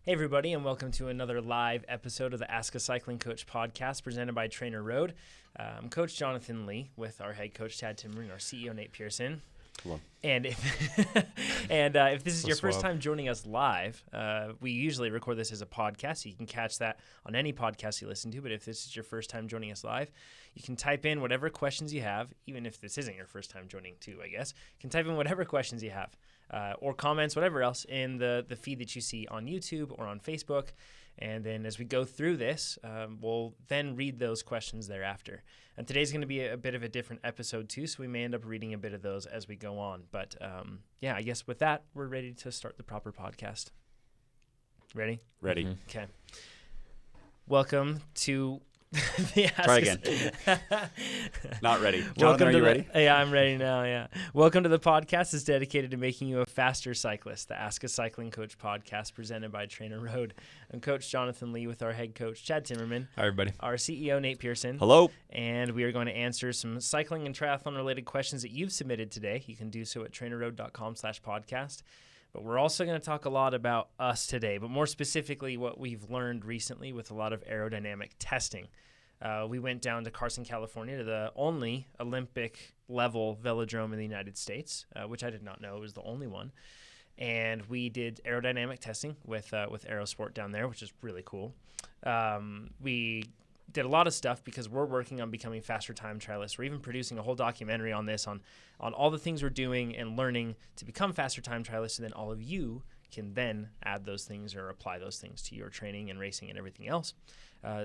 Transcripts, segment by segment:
Hey everybody, and welcome to another live episode of the Ask a Cycling Coach podcast presented by TrainerRoad. I'm Coach Jonathan Lee with our head coach Chad Timmer and our CEO Nate Pearson. Hello. And if this is your first time joining us live, we usually record this as a podcast, so you can catch that on any podcast you listen to. But if this is your first time joining us live, you can type in whatever questions you have, even if this isn't your first time joining too, I guess. You can type in whatever questions you have. Or comments, whatever else, in the feed that you see on YouTube or on Facebook. And then as we go through this, we'll then read those questions thereafter. And today's going to be a bit of a different episode too, so we may end up reading a bit of those as we go on. But I guess with that, we're ready to start the proper podcast. Ready? Ready. Mm-hmm. Okay. Welcome to... Try again. Not ready. Jonathan, are you ready? Yeah, I'm ready now, yeah. Welcome to the podcast that's dedicated to making you a faster cyclist, the Ask a Cycling Coach podcast presented by TrainerRoad. I'm Coach Jonathan Lee with our head coach, Chad Timmerman. Hi, everybody. Our CEO, Nate Pearson. Hello. And we are going to answer some cycling and triathlon-related questions that you've submitted today. You can do so at trainerroad.com/podcast. But we're also going to talk a lot about us today, but more specifically what we've learned recently with a lot of aerodynamic testing. We went down to Carson, California, to the only Olympic-level velodrome in the United States, which I did not know was the only one. And we did aerodynamic testing with Aero down there, which is really cool. We did a lot of stuff because we're working on becoming faster time trialists. We're even producing a whole documentary on this, on all the things we're doing and learning to become faster time trialists, and then all of you can then add those things or apply those things to your training and racing and everything else.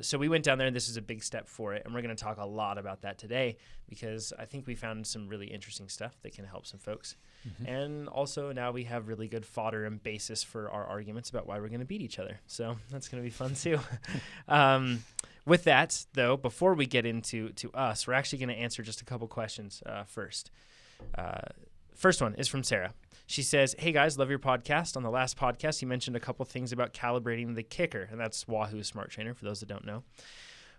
So we went down there, and this is a big step for it, and we're going to talk a lot about that today because I think we found some really interesting stuff that can help some folks. Mm-hmm. And also now we have really good fodder and basis for our arguments about why we're going to beat each other. So that's going to be fun too. With that, though, before we get into us, we're actually going to answer just a couple questions first. First one is from Sarah. She says, "Hey guys, love your podcast. On the last podcast, you mentioned a couple things about calibrating the kicker," and that's Wahoo Smart Trainer for those that don't know.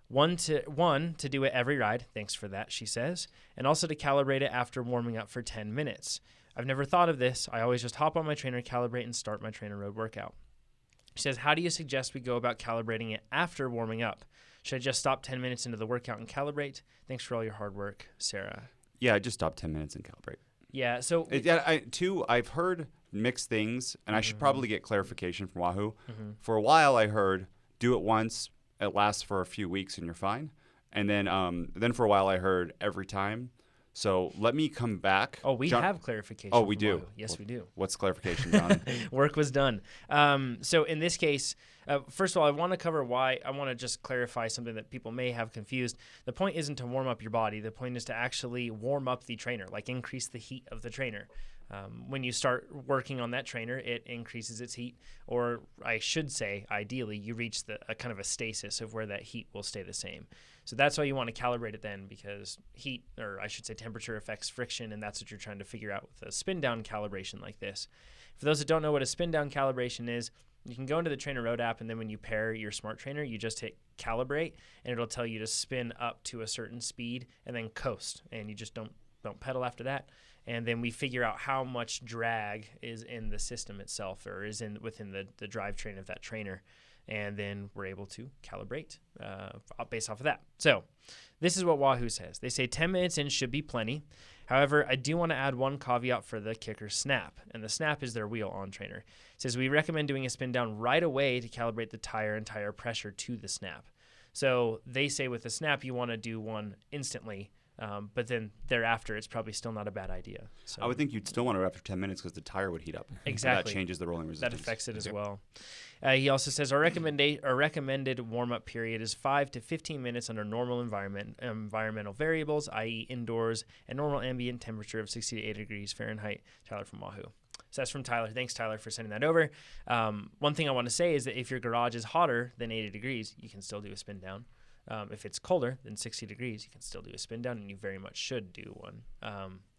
One to do it every ride. Thanks for that, she says, and also to calibrate it after warming up for 10 minutes. I've never thought of this. I always just hop on my trainer, calibrate, and start my TrainerRoad workout. She says, "How do you suggest we go about calibrating it after warming up? Should I just stop 10 minutes into the workout and calibrate? Thanks for all your hard work, Sarah." Yeah, I just stop 10 minutes and calibrate. Yeah, so... I've heard mixed things, and I should probably get clarification from Wahoo. Mm-hmm. For a while, I heard, do it once, it lasts for a few weeks, and you're fine. And then for a while, I heard every time. So let me come back. Oh, we have clarification. Oh, we do? Wahoo. Yes, we do. What's clarification, John? Work was done. So in this case, first of all, I want to cover why. I want to just clarify something that people may have confused. The point isn't to warm up your body. The point is to actually warm up the trainer, like increase the heat of the trainer. When you start working on that trainer, it increases its heat, or I should say, ideally, you reach a kind of a stasis of where that heat will stay the same. So that's why you want to calibrate it then, because heat, or I should say temperature, affects friction, and that's what you're trying to figure out with a spin-down calibration like this. For those that don't know what a spin-down calibration is, you can go into the TrainerRoad app, and then when you pair your smart trainer, you just hit calibrate, and it'll tell you to spin up to a certain speed and then coast, and you just don't pedal after that. And then we figure out how much drag is in the system itself, or is within the drivetrain of that trainer. And then we're able to calibrate based off of that. So this is what Wahoo says. They say 10 minutes in should be plenty. However, I do want to add one caveat for the kicker snap, and the snap is their wheel-on trainer. It says we recommend doing a spin down right away to calibrate the tire and tire pressure to the snap. So they say with the snap you want to do one instantly, but then thereafter it's probably still not a bad idea. So I would think you'd still want to after 10 minutes because the tire would heat up. Exactly. That changes the rolling resistance. That affects it as well. He also says our recommended warm-up period is 5 to 15 minutes under normal environmental variables, i.e. indoors, and normal ambient temperature of 60 to 80 degrees Fahrenheit. Tyler from Wahoo. So that's from Tyler. Thanks, Tyler, for sending that over. One thing I want to say is that if your garage is hotter than 80 degrees, you can still do a spin down. If it's colder than 60 degrees, you can still do a spin down, and you very much should do one.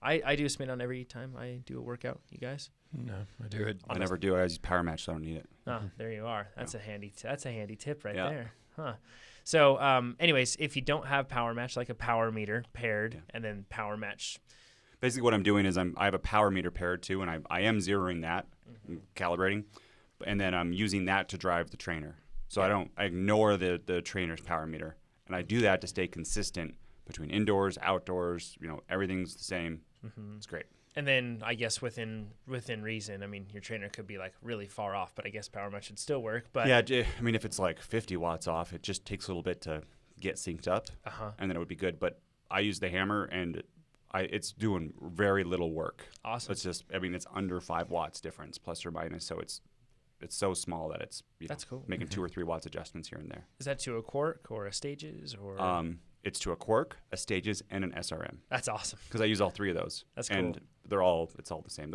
I do a spin down every time I do a workout. You guys? No, I do it. I never do. I use Power Match, so I don't need it. Oh, there you are. That's a handy tip right Yeah. there. Huh. So, anyways, if you don't have Power Match, like a power meter paired, and then Power Match. Basically, what I'm doing is I have a power meter paired too, and I am zeroing that, calibrating. and then I'm using that to drive the trainer. So Yeah. I ignore the trainer's power meter, and I do that to stay consistent between indoors, outdoors. Everything's the same. It's great. And then I guess within reason, I mean, your trainer could be like really far off, but I guess power mesh should still work. But Yeah, I mean, if it's like 50 watts off, it just takes a little bit to get synced up, and then it would be good. But I use the hammer, and it's doing very little work. Awesome. It's under 5 watts difference, plus or minus. So it's so small that it's That's cool. making 2 or 3 watts adjustments here and there. Is that to a quark or a stages or? It's to a quark, a stages, and an SRM. That's awesome. Because I use all 3 of those. That's cool. And it's all the same.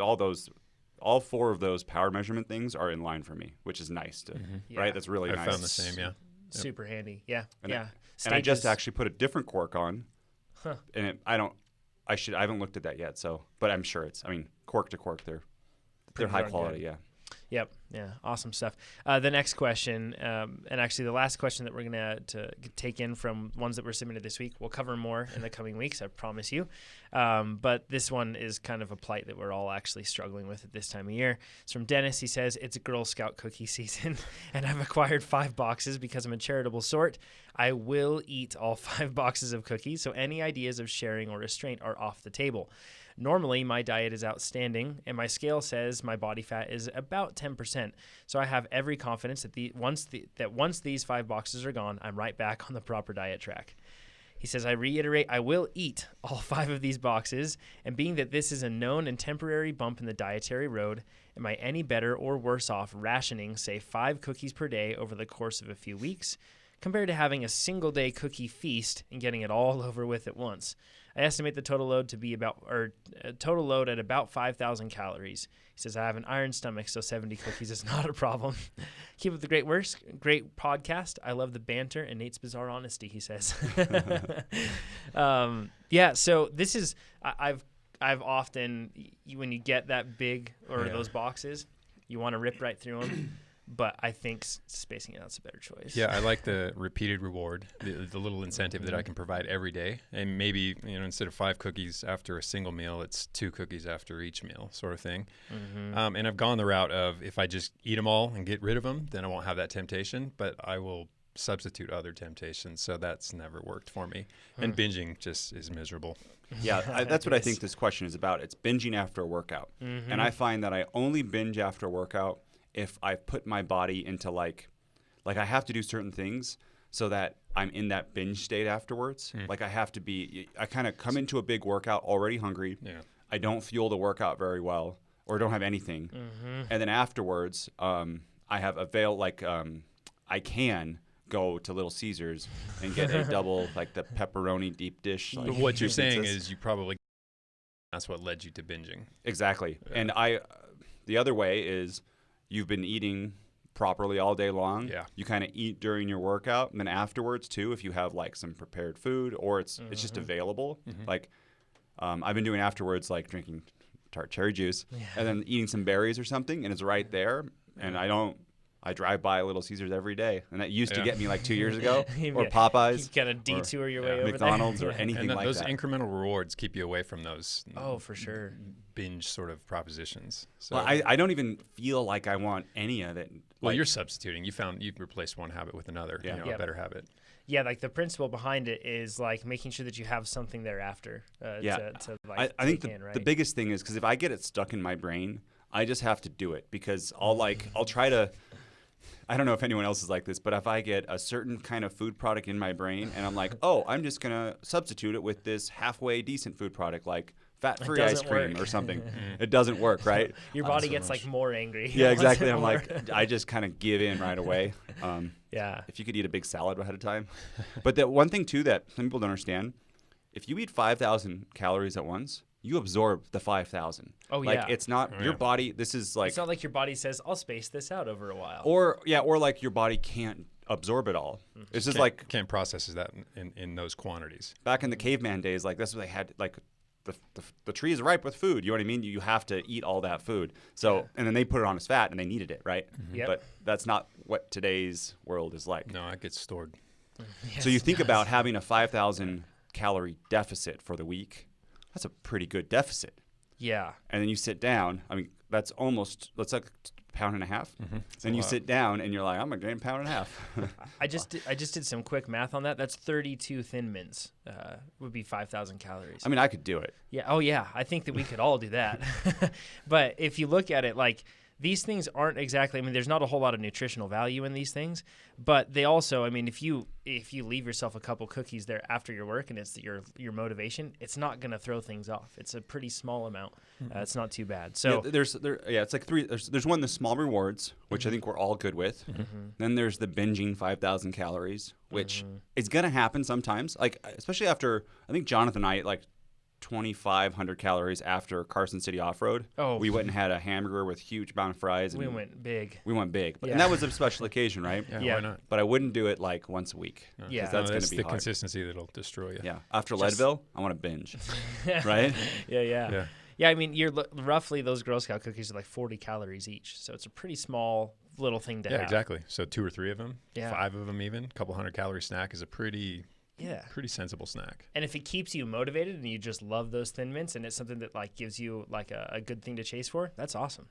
All 4 of those power measurement things are in line for me, which is nice to, Yeah. right? That's really I nice. found the same, yeah. Super handy. Yeah. And yeah. And I just Stages- actually put a different quark on, and I haven't looked at that yet. So, but I'm sure quark to quark, they're Pretty high darn quality. good. Yeah. Yep. Yeah. Awesome stuff. The next question, and actually the last question that we're going to take in from ones that were submitted this week, we'll cover more in the coming weeks, I promise you. But this one is kind of a plight that we're all actually struggling with at this time of year. It's from Dennis. He says, it's a Girl Scout cookie season, and I've acquired 5 boxes because I'm a charitable sort. I will eat all 5 boxes of cookies, so any ideas of sharing or restraint are off the table. Normally, my diet is outstanding, and my scale says my body fat is about 10%. So I have every confidence that once these 5 boxes are gone, I'm right back on the proper diet track. He says, I reiterate, I will eat all 5 of these boxes, and being that this is a known and temporary bump in the dietary road, am I any better or worse off rationing, say, 5 cookies per day over the course of a few weeks, compared to having a single-day cookie feast and getting it all over with at once? I estimate the total load at about 5,000 calories. He says, I have an iron stomach, so 70 cookies is not a problem. Keep up the great work. Great podcast. I love the banter and Nate's bizarre honesty, he says. Yeah, so this is, I've often, when you get that big or those boxes, you want to rip right through them. But I think spacing it out's a better choice. Yeah, I like the repeated reward, the little incentive that I can provide every day. And maybe, instead of 5 cookies after a single meal, it's 2 cookies after each meal sort of thing. And I've gone the route of if I just eat them all and get rid of them, then I won't have that temptation. But I will substitute other temptations. So that's never worked for me. And binging just is miserable. Yeah, that's what I think this question is about. It's binging after a workout. And I find that I only binge after a workout if I put my body into like I have to do certain things so that I'm in that binge state afterwards. Like I kind of come into a big workout already hungry. Yeah. I don't fuel the workout very well or don't have anything. And then afterwards, I have I can go to Little Caesars and get a double, like the pepperoni deep dish. But what you're saying is you probably, that's what led you to binging. Exactly. Yeah. And the other way is, you've been eating properly all day long. Yeah. You kind of eat during your workout, and then afterwards too, if you have like some prepared food or it's just available. Like I've been doing afterwards, like drinking tart cherry juice and then eating some berries or something, and it's right there. And I drive by Little Caesars every day, and that used to get me like 2 years ago, or Popeyes. You gotta detour your way over McDonald's there. or anything And like those that. incremental rewards keep you away from those For sure. binge sort of propositions. So, Well, I don't even feel like I want any of it. well, you're substituting. You've replaced one habit with another, Yeah. a better habit. Yeah, like the principle behind it is like making sure that you have something thereafter. To like I think take in, right? the biggest thing is because if I get it stuck in my brain, I just have to do it because I'll try to. I don't know if anyone else is like this, but if I get a certain kind of food product in my brain and I'm like, oh, I'm just gonna substitute it with this halfway decent food product like fat-free ice cream or something, it doesn't work, right? Your body gets like more angry. Yeah, Wants exactly. it I'm more. like, I just kind of give in right away. Yeah. If you could eat a big salad ahead of time. But the one thing too that some people don't understand, if you eat 5,000 calories at once, you absorb the 5,000. Oh, like, yeah. it's not your body. This is like, It's not like your body says, I'll space this out over a while. or like your body can't absorb it all. It's just like Can't process that in those quantities. back in the caveman days, like that's what they had, like the tree is ripe with food. You know what I mean? You have to eat all that food. So, and then they put it on as fat and they needed it, right? Yep. But that's not what today's world is like. No, it gets stored. So you think about having a 5,000 calorie deficit for the week. That's a pretty good deficit. Yeah. And then you sit down. I mean, let's like pound and a half. That's Then a you lot. sit down and you're like, I'm gonna gain a pound and a half. I just did some quick math on that. That's 32 Thin Mints. Would be 5,000 calories. I mean, I could do it. Yeah. Oh, yeah. I think that we could all do that. But if you look at it, like, these things aren't exactly, I mean, there's not a whole lot of nutritional value in these things, but they also, I mean, if you leave yourself a couple cookies there after your work and it's your motivation, it's not going to throw things off. It's a pretty small amount. It's not too bad. So it's like three. There's one, the small rewards, which I think we're all good with. Then there's the binging 5,000 calories, which is going to happen sometimes. Like, especially after, I think Jonathan and I, like, 2,500 calories after Carson City Off-Road. Oh. We went and had a hamburger with huge amount of fries. And we went big. But, Yeah. and that was a special occasion, right? Yeah. Why not? But I wouldn't do it like once a week. No. Yeah. 'cause that's going to that's be the hard. consistency that'll destroy you. Yeah. After Leadville, I want to binge. Right? Yeah. Yeah, I mean, roughly those Girl Scout cookies are like 40 calories each. So it's a pretty small little thing to have. Yeah, exactly. So 2 or 3 of them, Yeah. 5 of them even, a couple 100-calorie snack is a pretty sensible snack. And if it keeps you motivated and you just love those Thin Mints and it's something that like gives you like a good thing to chase for, that's awesome.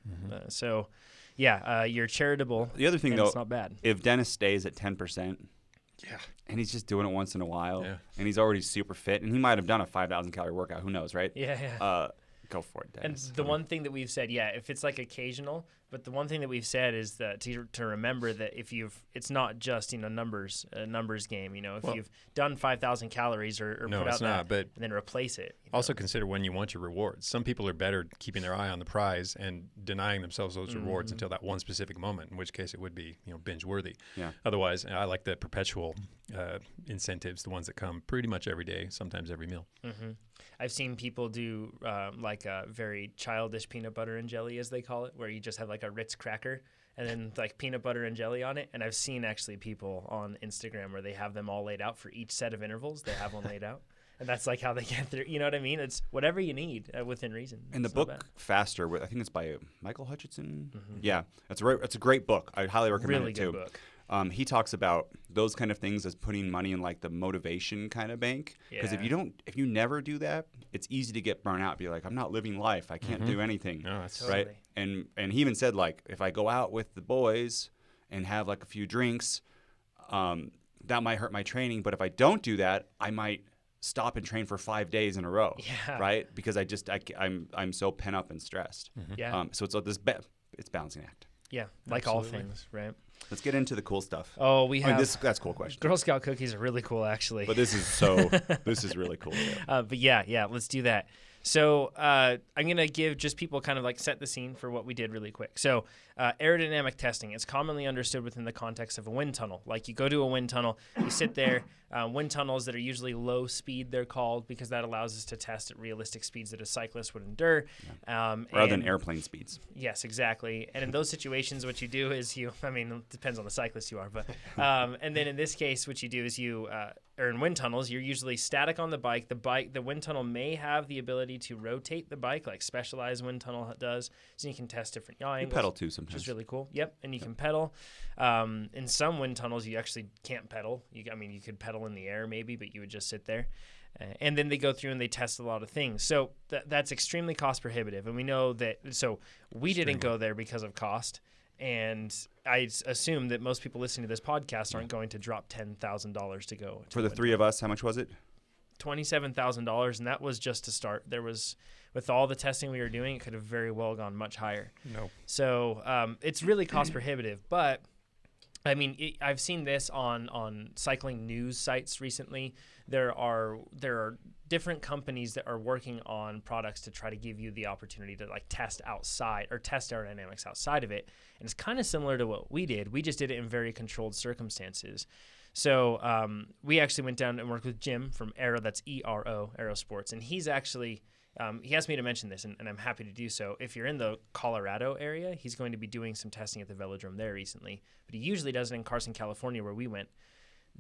You're charitable. The other thing, and though, it's not bad. if Dennis stays at 10%, Yeah. and he's just doing it once in a while, Yeah. and he's already super fit, and he might have done a 5,000 calorie workout. Who knows, right? Yeah. Go for it, And Dennis. the one thing that we've said, if it's like occasional, but the one thing that we've said is that to remember that it's not just a numbers game. If you've done 5,000 calories or No, put it's out not, but and then replace it. also consider when you want your rewards. Some people are better keeping their eye on the prize and denying themselves those rewards until that one specific moment, in which case it would be binge worthy. Yeah. Otherwise, I like the perpetual incentives, the ones that come pretty much every day, sometimes every meal. Mm-hmm. I've seen people do like a very childish peanut butter and jelly, as they call it, where you just have like a Ritz cracker and then like peanut butter and jelly on it. And I've seen actually people on Instagram where they have them all laid out for each set of intervals. They have one laid out. And that's like how they get through. You know what I mean? It's whatever you need within reason. And the It's not book bad. Faster, I think it's by Michael Hutchinson. Yeah, it's a great book. I highly recommend Really it too. good book. He talks about those kind of things as putting money in like the motivation kind of bank. Because if you never do that, it's easy to get burnt out. Be like, I'm not living life. I can't do anything. No, that's Totally. Right. And he even said, like, if I go out with the boys and have like a few drinks, that might hurt my training. But if I don't do that, I might stop and train for 5 days in a row. Yeah. Right. Because I'm so pent up and stressed. Yeah. So it's it's balancing act. Yeah. Like all Absolutely. things, right? Let's get into the cool stuff. Oh, we have That's a cool question. Girl Scout cookies are really cool, actually. But this is really cool. Too. But yeah, let's do that. So I'm going to give just people kind of like set the scene for what we did really quick. So aerodynamic testing is commonly understood within the context of a wind tunnel. Like you go to a wind tunnel, you sit there, wind tunnels that are usually low speed, they're called, because that allows us to test at realistic speeds that a cyclist would endure. Rather than airplane speeds. Yes, exactly. And in those situations, what you do is it depends on the cyclist you are, but and then in this case, what you do is or in wind tunnels, you're usually static on the bike. The wind tunnel may have the ability to rotate the bike, like Specialized wind tunnel does, so you can test different yaw angles. You pedal too sometimes. Which is really cool. Yep, and you can pedal. In some wind tunnels, you actually can't pedal. You could pedal in the air maybe, but you would just sit there. And then they go through and they test a lot of things. So that's extremely cost prohibitive. And we know that. So we didn't go there because of cost. And I assume that most people listening to this podcast aren't going to drop $10,000 to go. For the three of us, how much was it? $27,000, and that was just to start. There was, with all the testing we were doing, it could have very well gone much higher. No. So it's really cost prohibitive. But I mean, I've seen this on cycling news sites recently. There are different companies that are working on products to try to give you the opportunity to like test outside or test aerodynamics outside of it. And it's kind of similar to what we did. We just did it in very controlled circumstances. So we actually went down and worked with Jim from Aero, that's ERO, Aero Sports. And he's actually, he asked me to mention this, and I'm happy to do so. If you're in the Colorado area, he's going to be doing some testing at the velodrome there recently. But he usually does it in Carson, California, where we went.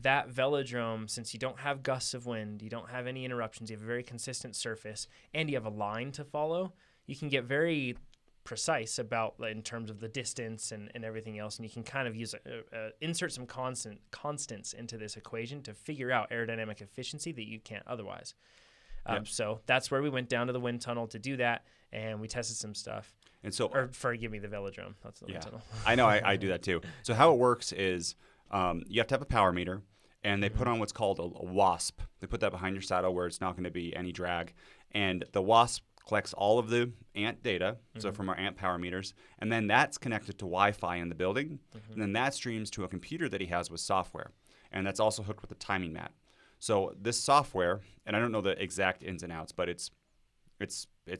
That velodrome, since you don't have gusts of wind, you don't have any interruptions, you have a very consistent surface, and you have a line to follow, you can get very precise about in terms of the distance and everything else, and you can kind of use insert some constants into this equation to figure out aerodynamic efficiency that you can't otherwise. So that's where we went down to the wind tunnel to do that, and we tested some stuff. And so, or forgive me, the velodrome. That's the yeah, tunnel. I know I do that too. So how it works is you have to have a power meter, and they put on what's called a WASP. They put that behind your saddle where it's not going to be any drag. And the WASP collects all of the ANT data, so from our ANT power meters, and then that's connected to Wi-Fi in the building, and then that streams to a computer that he has with software, and that's also hooked with a timing mat. So this software, and I don't know the exact ins and outs, but it's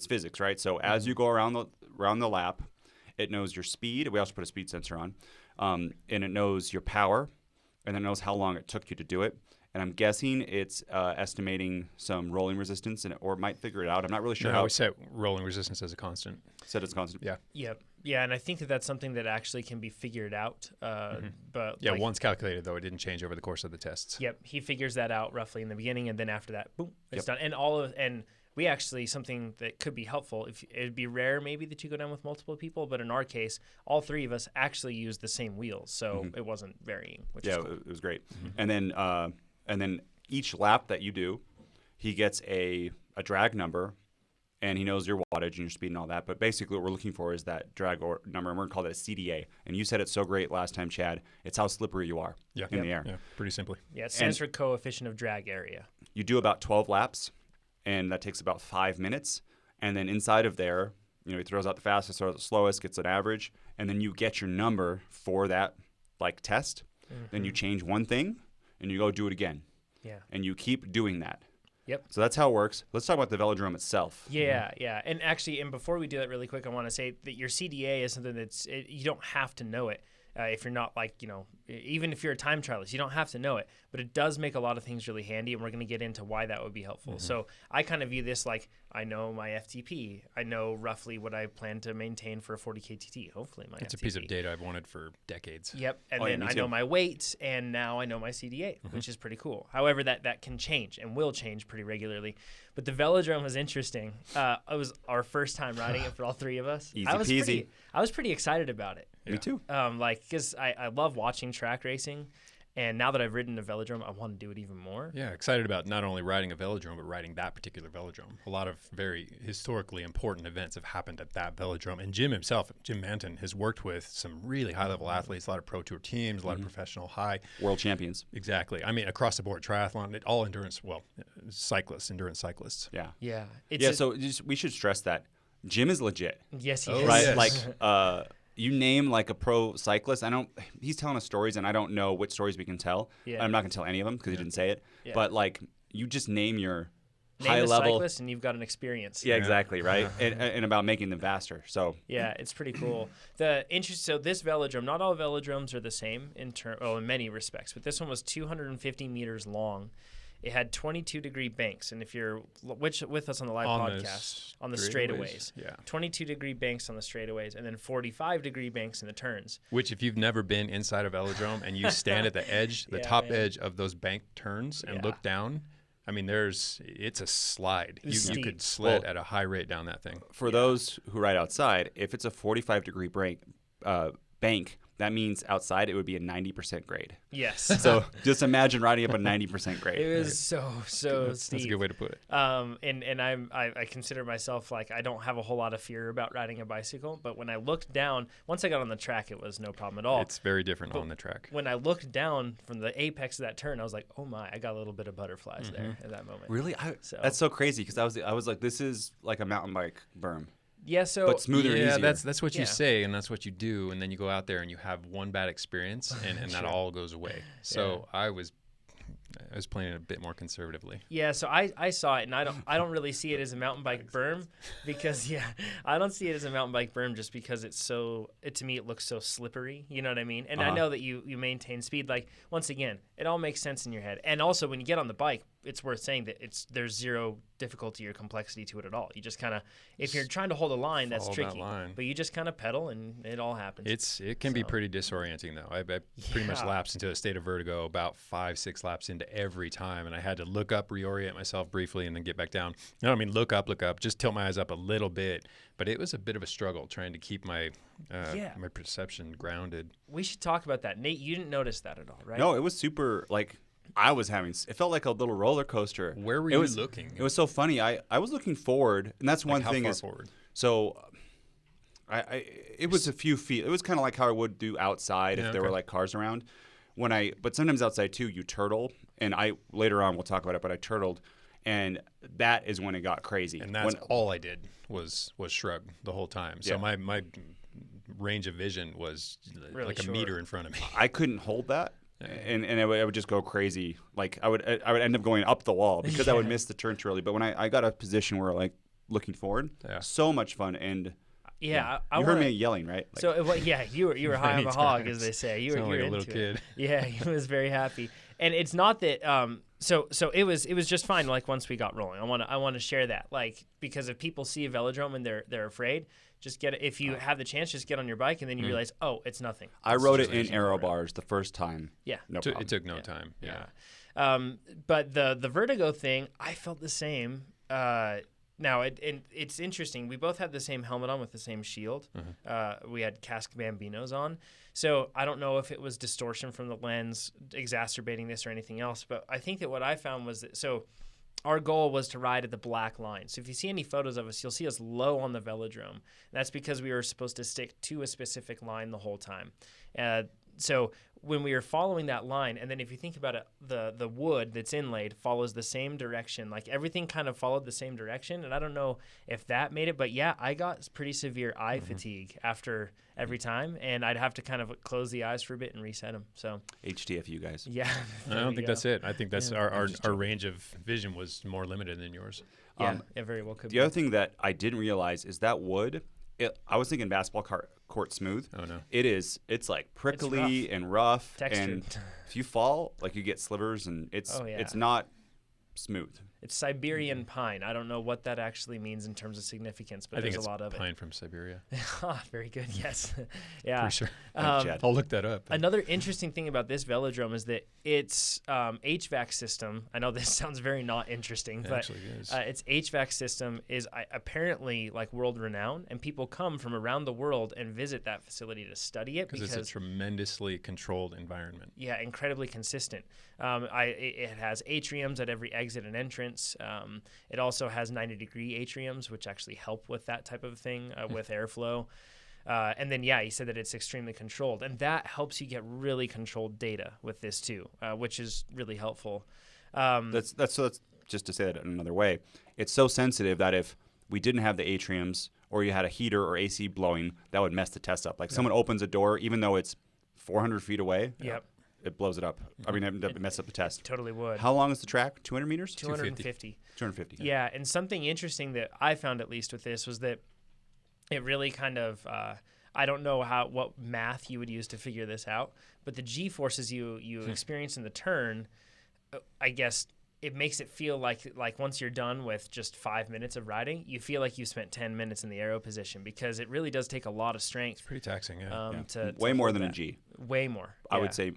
physics, right? So as you go around the lap, it knows your speed. We also put a speed sensor on, and it knows your power, and it knows how long it took you to do it. And I'm guessing it's estimating some rolling resistance, or it might figure it out. I'm not really sure how. We set rolling resistance as a constant. Set as constant. Yeah. Yep. Yeah, and I think that that's something that actually can be figured out. But yeah, once calculated, though, it didn't change over the course of the tests. Yep, he figures that out roughly in the beginning, and then after that, boom, it's done. And we actually, something that could be helpful, if it'd be rare maybe that you go down with multiple people, but in our case, all three of us actually used the same wheels, so it wasn't varying, which is cool. It was great. And then each lap that you do, he gets a drag number, and he knows your wattage and your speed and all that. But basically what we're looking for is that drag number, and we're going to call that a CDA. And you said it so great last time, Chad. It's how slippery you are in the air. Yeah, pretty simply. Yeah, it stands for coefficient of drag area. You do about 12 laps, and that takes about 5 minutes. And then inside of there, he throws out the fastest, throws out the slowest, gets an average, and then you get your number for that test. Then you change one thing, and you go do it again. Yeah. And you keep doing that. Yep. So that's how it works. Let's talk about the velodrome itself. Yeah, yeah. And actually, before we do that really quick, I want to say that your CDA is something you don't have to know it. If you're not even if you're a time trialist, you don't have to know it, but it does make a lot of things really handy, and we're going to get into why that would be helpful. So I kind of view this like I know my FTP. I know roughly what I plan to maintain for a 40K TT, hopefully my It's FTP. a piece of data I've wanted for decades. Yep, and then I know my weight, and now I know my CDA, which is pretty cool. However, that can change and will change pretty regularly. But the velodrome was interesting. It was our first time riding it for all three of us. Easy peasy. I was pretty excited about it. Me too. Because I love watching track racing, and now that I've ridden a velodrome, I want to do it even more. Yeah, excited about not only riding a velodrome, but riding that particular velodrome. A lot of very historically important events have happened at that velodrome. And Jim himself, Jim Manton, has worked with some really high-level athletes, a lot of pro tour teams, a lot of professional world champions. Exactly. I mean, across the board, triathlon, all endurance, cyclists, endurance cyclists. Yeah. Yeah. So we should stress that Jim is legit. Yes, he is. Right? Yes. You name a pro cyclist. He's telling us stories, and I don't know which stories we can tell. Yeah. I'm not going to tell any of them because he didn't say it. Yeah. But you just name your Name high a level cyclist, and you've got an experience. Yeah, exactly, right? and about making them faster. So yeah, it's pretty cool. So this velodrome, not all velodromes are the same in many respects, but this one was 250 meters long. It had 22-degree banks, and if you're with us on the live podcast, on the straightaways, 22-degree banks on the straightaways, and then 45-degree banks in the turns. Which, if you've never been inside a velodrome and you stand at the edge, the top edge of those bank turns and look down, I mean, it's a slide. You could sled at a high rate down that thing. For those who ride outside, if it's a 45-degree bank, that means outside it would be a 90% grade. Yes. So just imagine riding up a 90% grade. It was so steep. That's a good way to put it. And I consider myself I don't have a whole lot of fear about riding a bicycle, but when I looked down, once I got on the track, it was no problem at all. It's very different on the track. When I looked down from the apex of that turn, I was like, oh my, I got a little bit of butterflies there at that moment. Really? That's so crazy because I was like, this is like a mountain bike berm. Yeah, but smoother and easier. That's what you say, and that's what you do, and then you go out there and you have one bad experience, and that all goes away. So I was playing it a bit more conservatively. Yeah, so I saw it, and I don't really see it as a mountain bike berm because I don't see it as a mountain bike berm just because to me it looks so slippery. You know what I mean? And I know that you maintain speed. Once again, it all makes sense in your head. And also when you get on the bike, it's worth saying that there's zero difficulty or complexity to it at all. You just kind of, if you're trying to hold a line, that's tricky. But you just kind of pedal and it all happens. It can be pretty disorienting though. I pretty much lapsed into a state of vertigo about 5-6 laps into every time, and I had to look up, reorient myself briefly, and then get back down. You know what I mean? Look up, just tilt my eyes up a little bit. But it was a bit of a struggle trying to keep my my perception grounded. We should talk about that. Nate, you didn't notice that at all, right? No, it was super it felt like a little roller coaster. Where were you looking? It was so funny. I was looking forward, and that's one thing. How far forward? So It was a few feet. It was kind of like how I would do outside if there were like cars around. But sometimes outside too, you turtle, and later on we'll talk about it. But I turtled, and that is when it got crazy. And that's all I did was shrug the whole time. So my range of vision was really like a meter in front of me. I couldn't hold that. And I would just go crazy. Like I would end up going up the wall because I would miss the turn too early. But when I got a position where like looking forward, so much fun. And you heard me yelling, right? Like, so you were high on a hog, as they say. You were like a into little kid. Yeah, he was very happy. And it's not that so it was just fine. Like once we got rolling, I want to share that, like, because if people see a velodrome and they're afraid, just get it. If you have the chance, just get on your bike, and then you realize, oh, it's nothing. I rode it in Aero bars the first time. Yeah, no problem. It took no time. Yeah. But the vertigo thing, I felt the same. Now it's interesting. We both had the same helmet on with the same shield. We had Casc Bambinos on, so I don't know if it was distortion from the lens exacerbating this or anything else. But I think that what I found was that our goal was to ride at the black line. So if you see any photos of us, you'll see us low on the velodrome. That's because we were supposed to stick to a specific line the whole time. So when we were following that line, and then if you think about it, the wood that's inlaid follows the same direction. Like everything kind of followed the same direction. And I don't know if that made it, but yeah, I got pretty severe eye fatigue after every time, and I'd have to kind of close the eyes for a bit and reset them. So HDF, you guys. Yeah. I don't think that's it. I think that's our range of vision was more limited than yours. Yeah, it very well could be. The other thing that I didn't realize is that wood, I was thinking basketball court smooth. Oh, no. It's like prickly and rough. Textured. And if you fall, like you get slivers, and it's not smooth. It's Siberian pine. I don't know what that actually means in terms of significance, but there's a lot of it. Pine from Siberia. Very good. Yes. Yeah. For sure. I'll look that up. Another interesting thing about this velodrome is that its HVAC system, I know this sounds very not interesting, but actually is. Its HVAC system is apparently like world renowned, and people come from around the world and visit that facility to study it because it's a tremendously controlled environment. Yeah, incredibly consistent. It has atriums at every exit and entrance. It also has 90-degree atriums, which actually help with that type of thing with airflow. And then, he said that it's extremely controlled, and that helps you get really controlled data with this too, which is really helpful. That's just to say that in another way. It's so sensitive that if we didn't have the atriums, or you had a heater or AC blowing, that would mess the test up. Like someone opens a door, even though it's 400 feet away. Yep. It blows it up. I mean, it messes up the test. It totally would. How long is the track? 200 meters? 250. 250. Yeah, and something interesting that I found, at least with this, was that it really kind of I don't know what math you would use to figure this out, but the G-forces you experience in the turn, I guess it makes it feel like once you're done with just 5 minutes of riding, you feel like you spent 10 minutes in the aero position, because it really does take a lot of strength. It's pretty taxing, way more than a G. Way more. I would say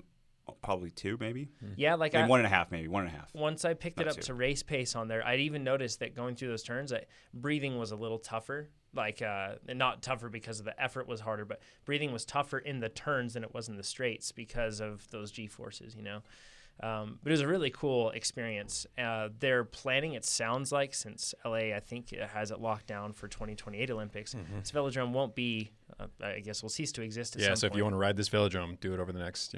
probably 2, maybe. Yeah, like 1.5, maybe 1.5. Once I picked it up to race pace on there, I'd even noticed that going through those turns, breathing was a little tougher. And not tougher because of the effort was harder, but breathing was tougher in the turns than it was in the straights because of those G-forces, But it was a really cool experience. They're planning, it sounds like, since LA, I think, has it locked down for 2028 Olympics. This velodrome won't be, I guess, will cease to exist at some point. So if you want to ride this velodrome, do it over the next,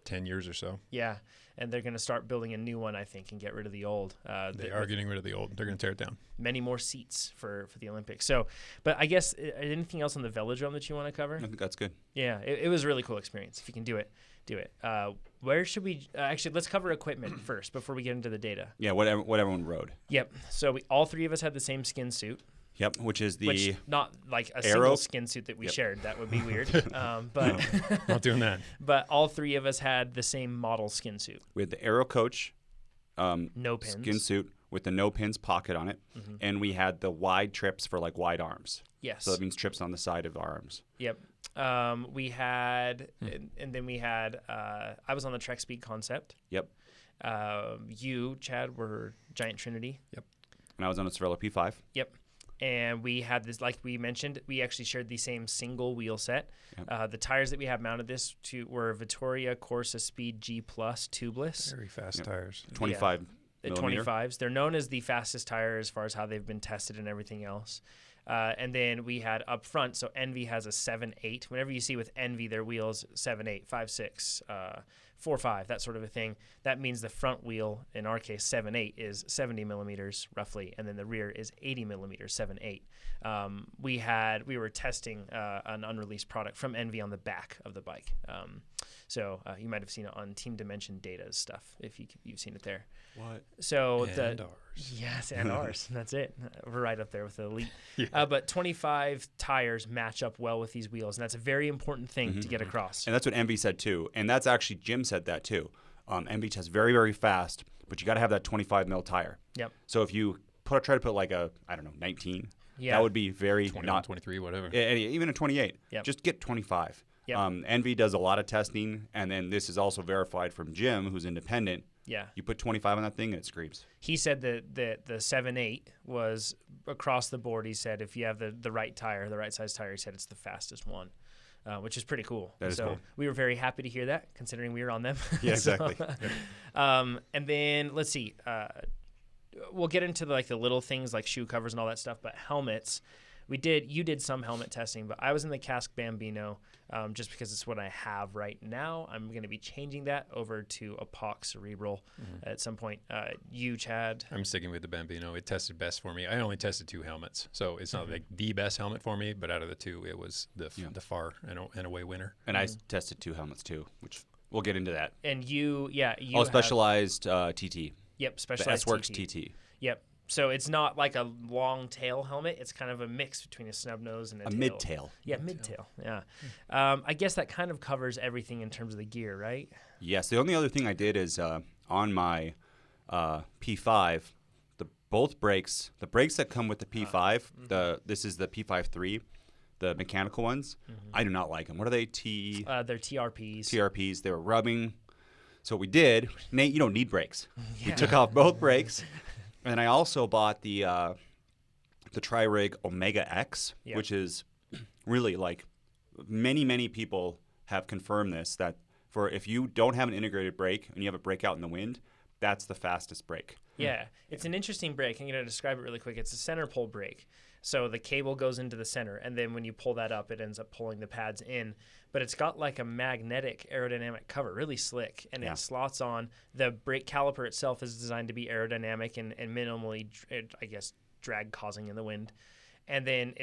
10 years or so. Yeah, and they're going to start building a new one, I think, and get rid of the old. They are getting rid of the old. They're going to tear it down. Many more seats for the Olympics. So, but I guess, anything else on the velodrome that you want to cover? I think that's good. Yeah, it was a really cool experience. If you can do it, do it. Where should we actually? Let's cover equipment first before we get into the data. Yeah, what everyone rode. Yep. So all three of us had the same skin suit. Yep, which is not like a Aero single skin suit that we shared. That would be weird. But not doing that. But all three of us had the same model skin suit. We had the Aero Coach no pins skin suit with the no pins pocket on it, and we had the wide trips for like wide arms. Yes. So that means trips on the side of arms. Yep. We had, and then we had. I was on the Trek Speed Concept. Yep. You, Chad, were Giant Trinity. Yep. And I was on a Cervelo P5. Yep. And we had this, like we mentioned, we actually shared the same single wheel set. Yep. The tires that we have mounted this to were Vittoria Corsa Speed G Plus tubeless. Very fast tires. 25 millimeter. 25s. They're known as the fastest tire as far as how they've been tested and everything else. And then we had up front, so Envy has a 7.8. Whenever you see with Envy, their wheels 7.8, 5.6, 4.5, that sort of a thing. That means the front wheel, in our case 7.8, is 70 millimeters roughly, and then the rear is 80 millimeters, 7.8. We were testing an unreleased product from Envy on the back of the bike. So you might have seen it on Team Dimension Data's stuff if you've seen it there. What? So and ours. Yes, and ours. That's it. We're right up there with the elite. Yeah. But 25 tires match up well with these wheels, and that's a very important thing to get across. And that's what Envy said too. And that's actually Jim said that too. Envy tests very, very fast, but you got to have that 25 mil tire. Yep. So if you try to put like a 19, Yeah. that would be very 21, not 23, whatever. Yeah, even a 28. Yep. Just get 25. Yep. Envy does a lot of testing, and then this is also verified from Jim, who's independent. Yeah. You put 25 on that thing, and it screams. He said that the 7.8 was across the board. He said if you have the right tire, the right size tire, he said it's the fastest one, which is pretty cool. That is so cool. we were very happy to hear that, considering we were on them. Yeah, exactly. And then let's see. We'll get into the little things like shoe covers and all that stuff, but helmets. You did some helmet testing, but I was in the Casque Bambino just because it's what I have right now. I'm going to be changing that over to a POC Cerebral at some point. You, Chad? I'm sticking with the Bambino. It tested best for me. I only tested 2 helmets, so it's not like the best helmet for me, but out of the 2, it was the far and away winner. And I tested 2 helmets too, which we'll get into that. And you All specialized TT. Yep, The specialized S-Works TT. TT. Yep. So it's not like a long tail helmet. It's kind of a mix between a snub nose and a tail. mid-tail. Yeah, mid-tail. Yeah. I guess that kind of covers everything in terms of the gear, right? Yes. The only other thing I did is on my P5, both brakes, the brakes that come with the P5, this is the P5-3, the mechanical ones. I do not like them. What are they? They're TRPs. TRPs. They were rubbing. So what we did, Nate, you don't need brakes. We took off both brakes. And I also bought the Tri-Rig Omega X, which is really like many people have confirmed this, that for if you don't have an integrated brake and you have a brake out in the wind, that's the fastest brake. Yeah, it's an interesting brake. I'm going to describe it really quick. It's a center pull brake. So the cable goes into the center, and then when you pull that up, it ends up pulling the pads in. But it's got like a magnetic aerodynamic cover, really slick, and it slots on. The brake caliper itself is designed to be aerodynamic and minimally, I guess, drag causing in the wind. And then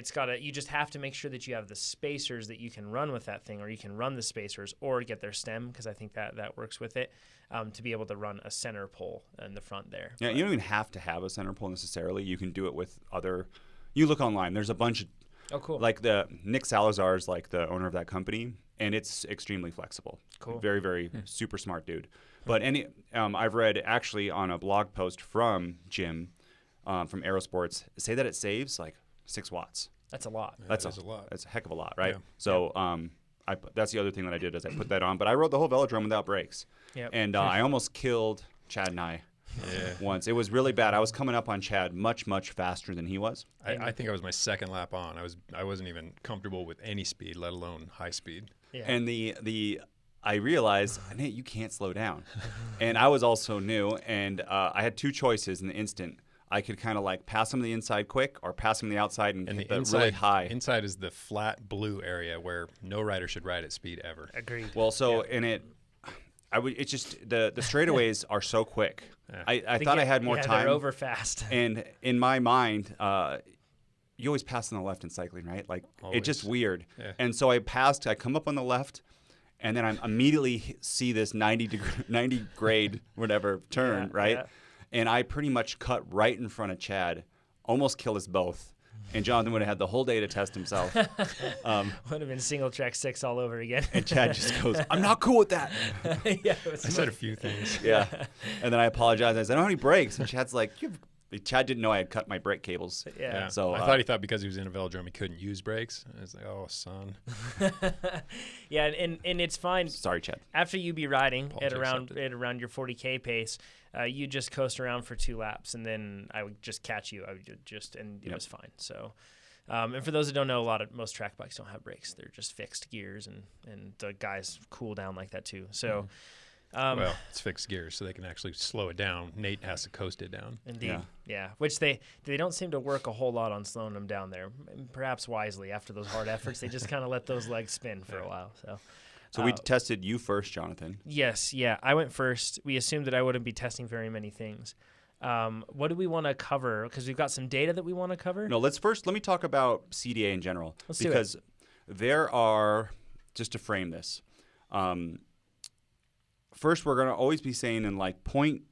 you just have to make sure that you have the spacers that you can run with that thing, or you can run the spacers or get their stem, because I think that works with it, to be able to run a center pull in the front there. Yeah, you don't even have to have a center pull necessarily. You can do it with other. You look online. There's a bunch of. Oh, cool. Like the Nick Salazar is like the owner of that company, and it's extremely flexible. Cool. Very, very super smart dude. But I've read actually on a blog post from Jim from Aero Sports say that it saves like 6 watts. That's a lot. Yeah, that's a lot. That's a heck of a lot, right? Yeah. So that's the other thing that I did is I put that on. But I rode the whole velodrome without brakes. Yep. And I almost killed Chad and I once. It was really bad. I was coming up on Chad much faster than he was. I think I was my second lap on. I wasn't even comfortable with any speed, let alone high speed. Yeah. And I realized, Nate, you can't slow down. And I was also new, and I had 2 choices in the instant. I could kind of like pass him the inside quick or pass him the outside and hit the really high. Inside is the flat blue area where no rider should ride at speed ever. Agreed. Well, so it's just the straightaways are so quick. Yeah. I thought I had more time. They're over fast. And in my mind, you always pass on the left in cycling, right? Like Always. it's just weird. Yeah. And so I come up on the left, and then I immediately see this 90 grade whatever turn, right? Yeah. And I pretty much cut right in front of Chad, almost killed us both. And Jonathan would have had the whole day to test himself. Would have been single track 6 all over again. And Chad just goes, "I'm not cool with that." I said a few things. Yeah. And then I apologized. I said, "I don't have any brakes." And Chad's like, Chad didn't know I had cut my brake cables. Yeah. So I thought he thought because he was in a velodrome he couldn't use brakes. I was like, "Oh, son." Yeah, and it's fine. Sorry, Chad. After you be riding at Apology around your 40K pace, you just coast around for 2 laps, and then I would just catch you. It was fine. So, and for those that don't know, most track bikes don't have brakes. They're just fixed gears, and the guys cool down like that too. So. Well, it's fixed gears, so they can actually slow it down. Nate has to coast it down. Indeed, yeah. Which they don't seem to work a whole lot on slowing them down there. Perhaps wisely after those hard efforts, they just kind of let those legs spin for a while. So we tested you first, Jonathan. Yes, yeah. I went first. We assumed that I wouldn't be testing very many things. What do we want to cover? Because we've got some data that we want to cover. No, let me talk about CDA in general. Let's because do it. There are, just to frame this, first we're going to always be saying in like point,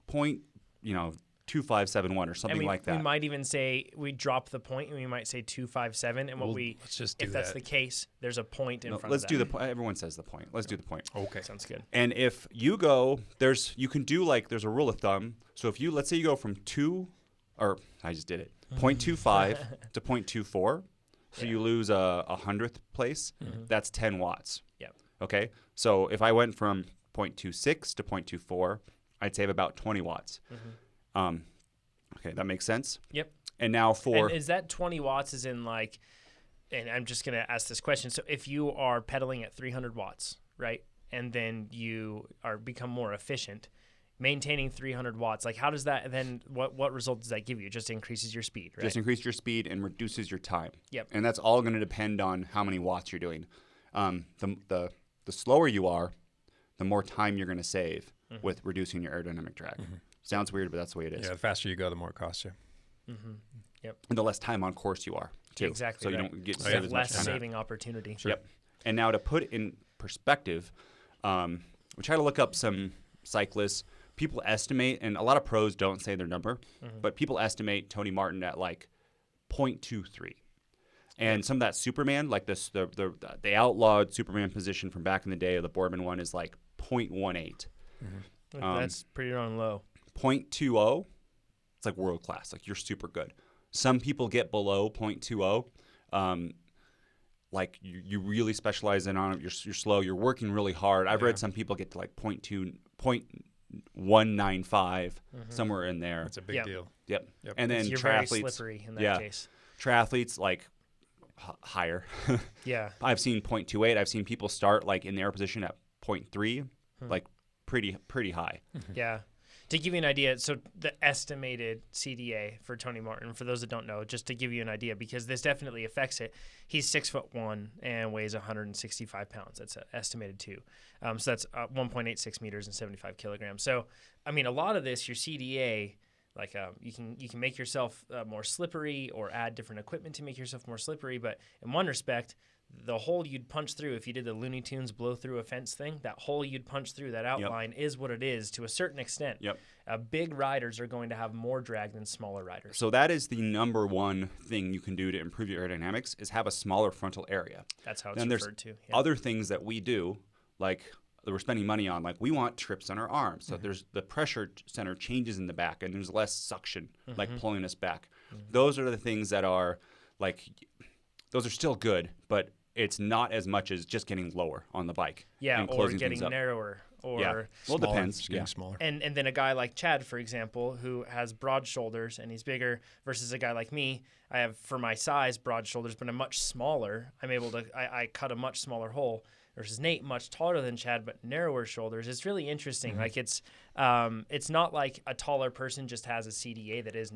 2571 or something like that. We might even say we drop the point and we might say 257. And let's just do if that's the case, there's a point in front of that. Let's do the point. Everyone says the point. Let's do the point. Okay. Sounds good. And if you go, there's a rule of thumb. So if let's say you go from 0.25 to 0.24. So you lose a 100th place. That's 10 watts. Yep. Okay. So if I went from 0.26 to 0.24, I'd save about 20 watts. Okay, that makes sense. Yep. And now and is that 20 watts is in like, and I'm just going to ask this question. So if you are pedaling at 300 watts, right, and then you become more efficient, maintaining 300 watts, like how does that, then what result does that give you? It just increases your speed, right? Just increases your speed and reduces your time. Yep. And that's all going to depend on how many watts you're doing. The slower you are, the more time you're going to save with reducing your aerodynamic drag. Sounds weird, but that's the way it is. Yeah, the faster you go, the more it costs you. Yep. And the less time on course you are, too. Exactly. So you right. don't get So you have as less much time. saving opportunity. Sure. Yep. And now to put it in perspective, we try to look up some cyclists. People estimate, and a lot of pros don't say their number, but people estimate Tony Martin at like 0.23. And some of that Superman, like the outlawed Superman position from back in the day, or the Boardman one, is like 0.18. That's pretty darn low. 0.20, it's like world class. Like you're super good. Some people get below 0.20. Like you really specialize in on it. You're slow. You're working really hard. I've read some people get to like 0.195, somewhere in there. That's a big deal. Yep. And then you're triathletes, very slippery in that case. Triathletes like higher. Yeah. I've seen 0.28. I've seen people start like in their position at 0.3, like pretty high. Yeah. To give you an idea, so the estimated CDA for Tony Martin, for those that don't know, just to give you an idea, because this definitely affects it, he's 6'1" and weighs 165 pounds. That's estimated too. So that's 1.86 meters and 75 kilograms. So, I mean, a lot of this, your CDA, like you can make yourself more slippery or add different equipment to make yourself more slippery. But in one respect, the hole you'd punch through, if you did the Looney Tunes blow through a fence thing, that hole you'd punch through, that outline is what it is to a certain extent. Yep. Big riders are going to have more drag than smaller riders. So that is the number one thing you can do to improve your aerodynamics is have a smaller frontal area. That's how it's then referred to. There's other things that we do, like that we're spending money on. Like we want trips on our arms. So there's the pressure center changes in the back and there's less suction, like pulling us back. Those are the things that are like, those are still good, but it's not as much as just getting lower on the bike. Yeah, and or getting narrower. Or well, it depends. Getting smaller. And then a guy like Chad, for example, who has broad shoulders and he's bigger, versus a guy like me. I have, for my size, broad shoulders, but I'm much smaller. I'm able to I cut a much smaller hole. Versus Nate, much taller than Chad, but narrower shoulders. It's really interesting. Like it's not like a taller person just has a CDA that is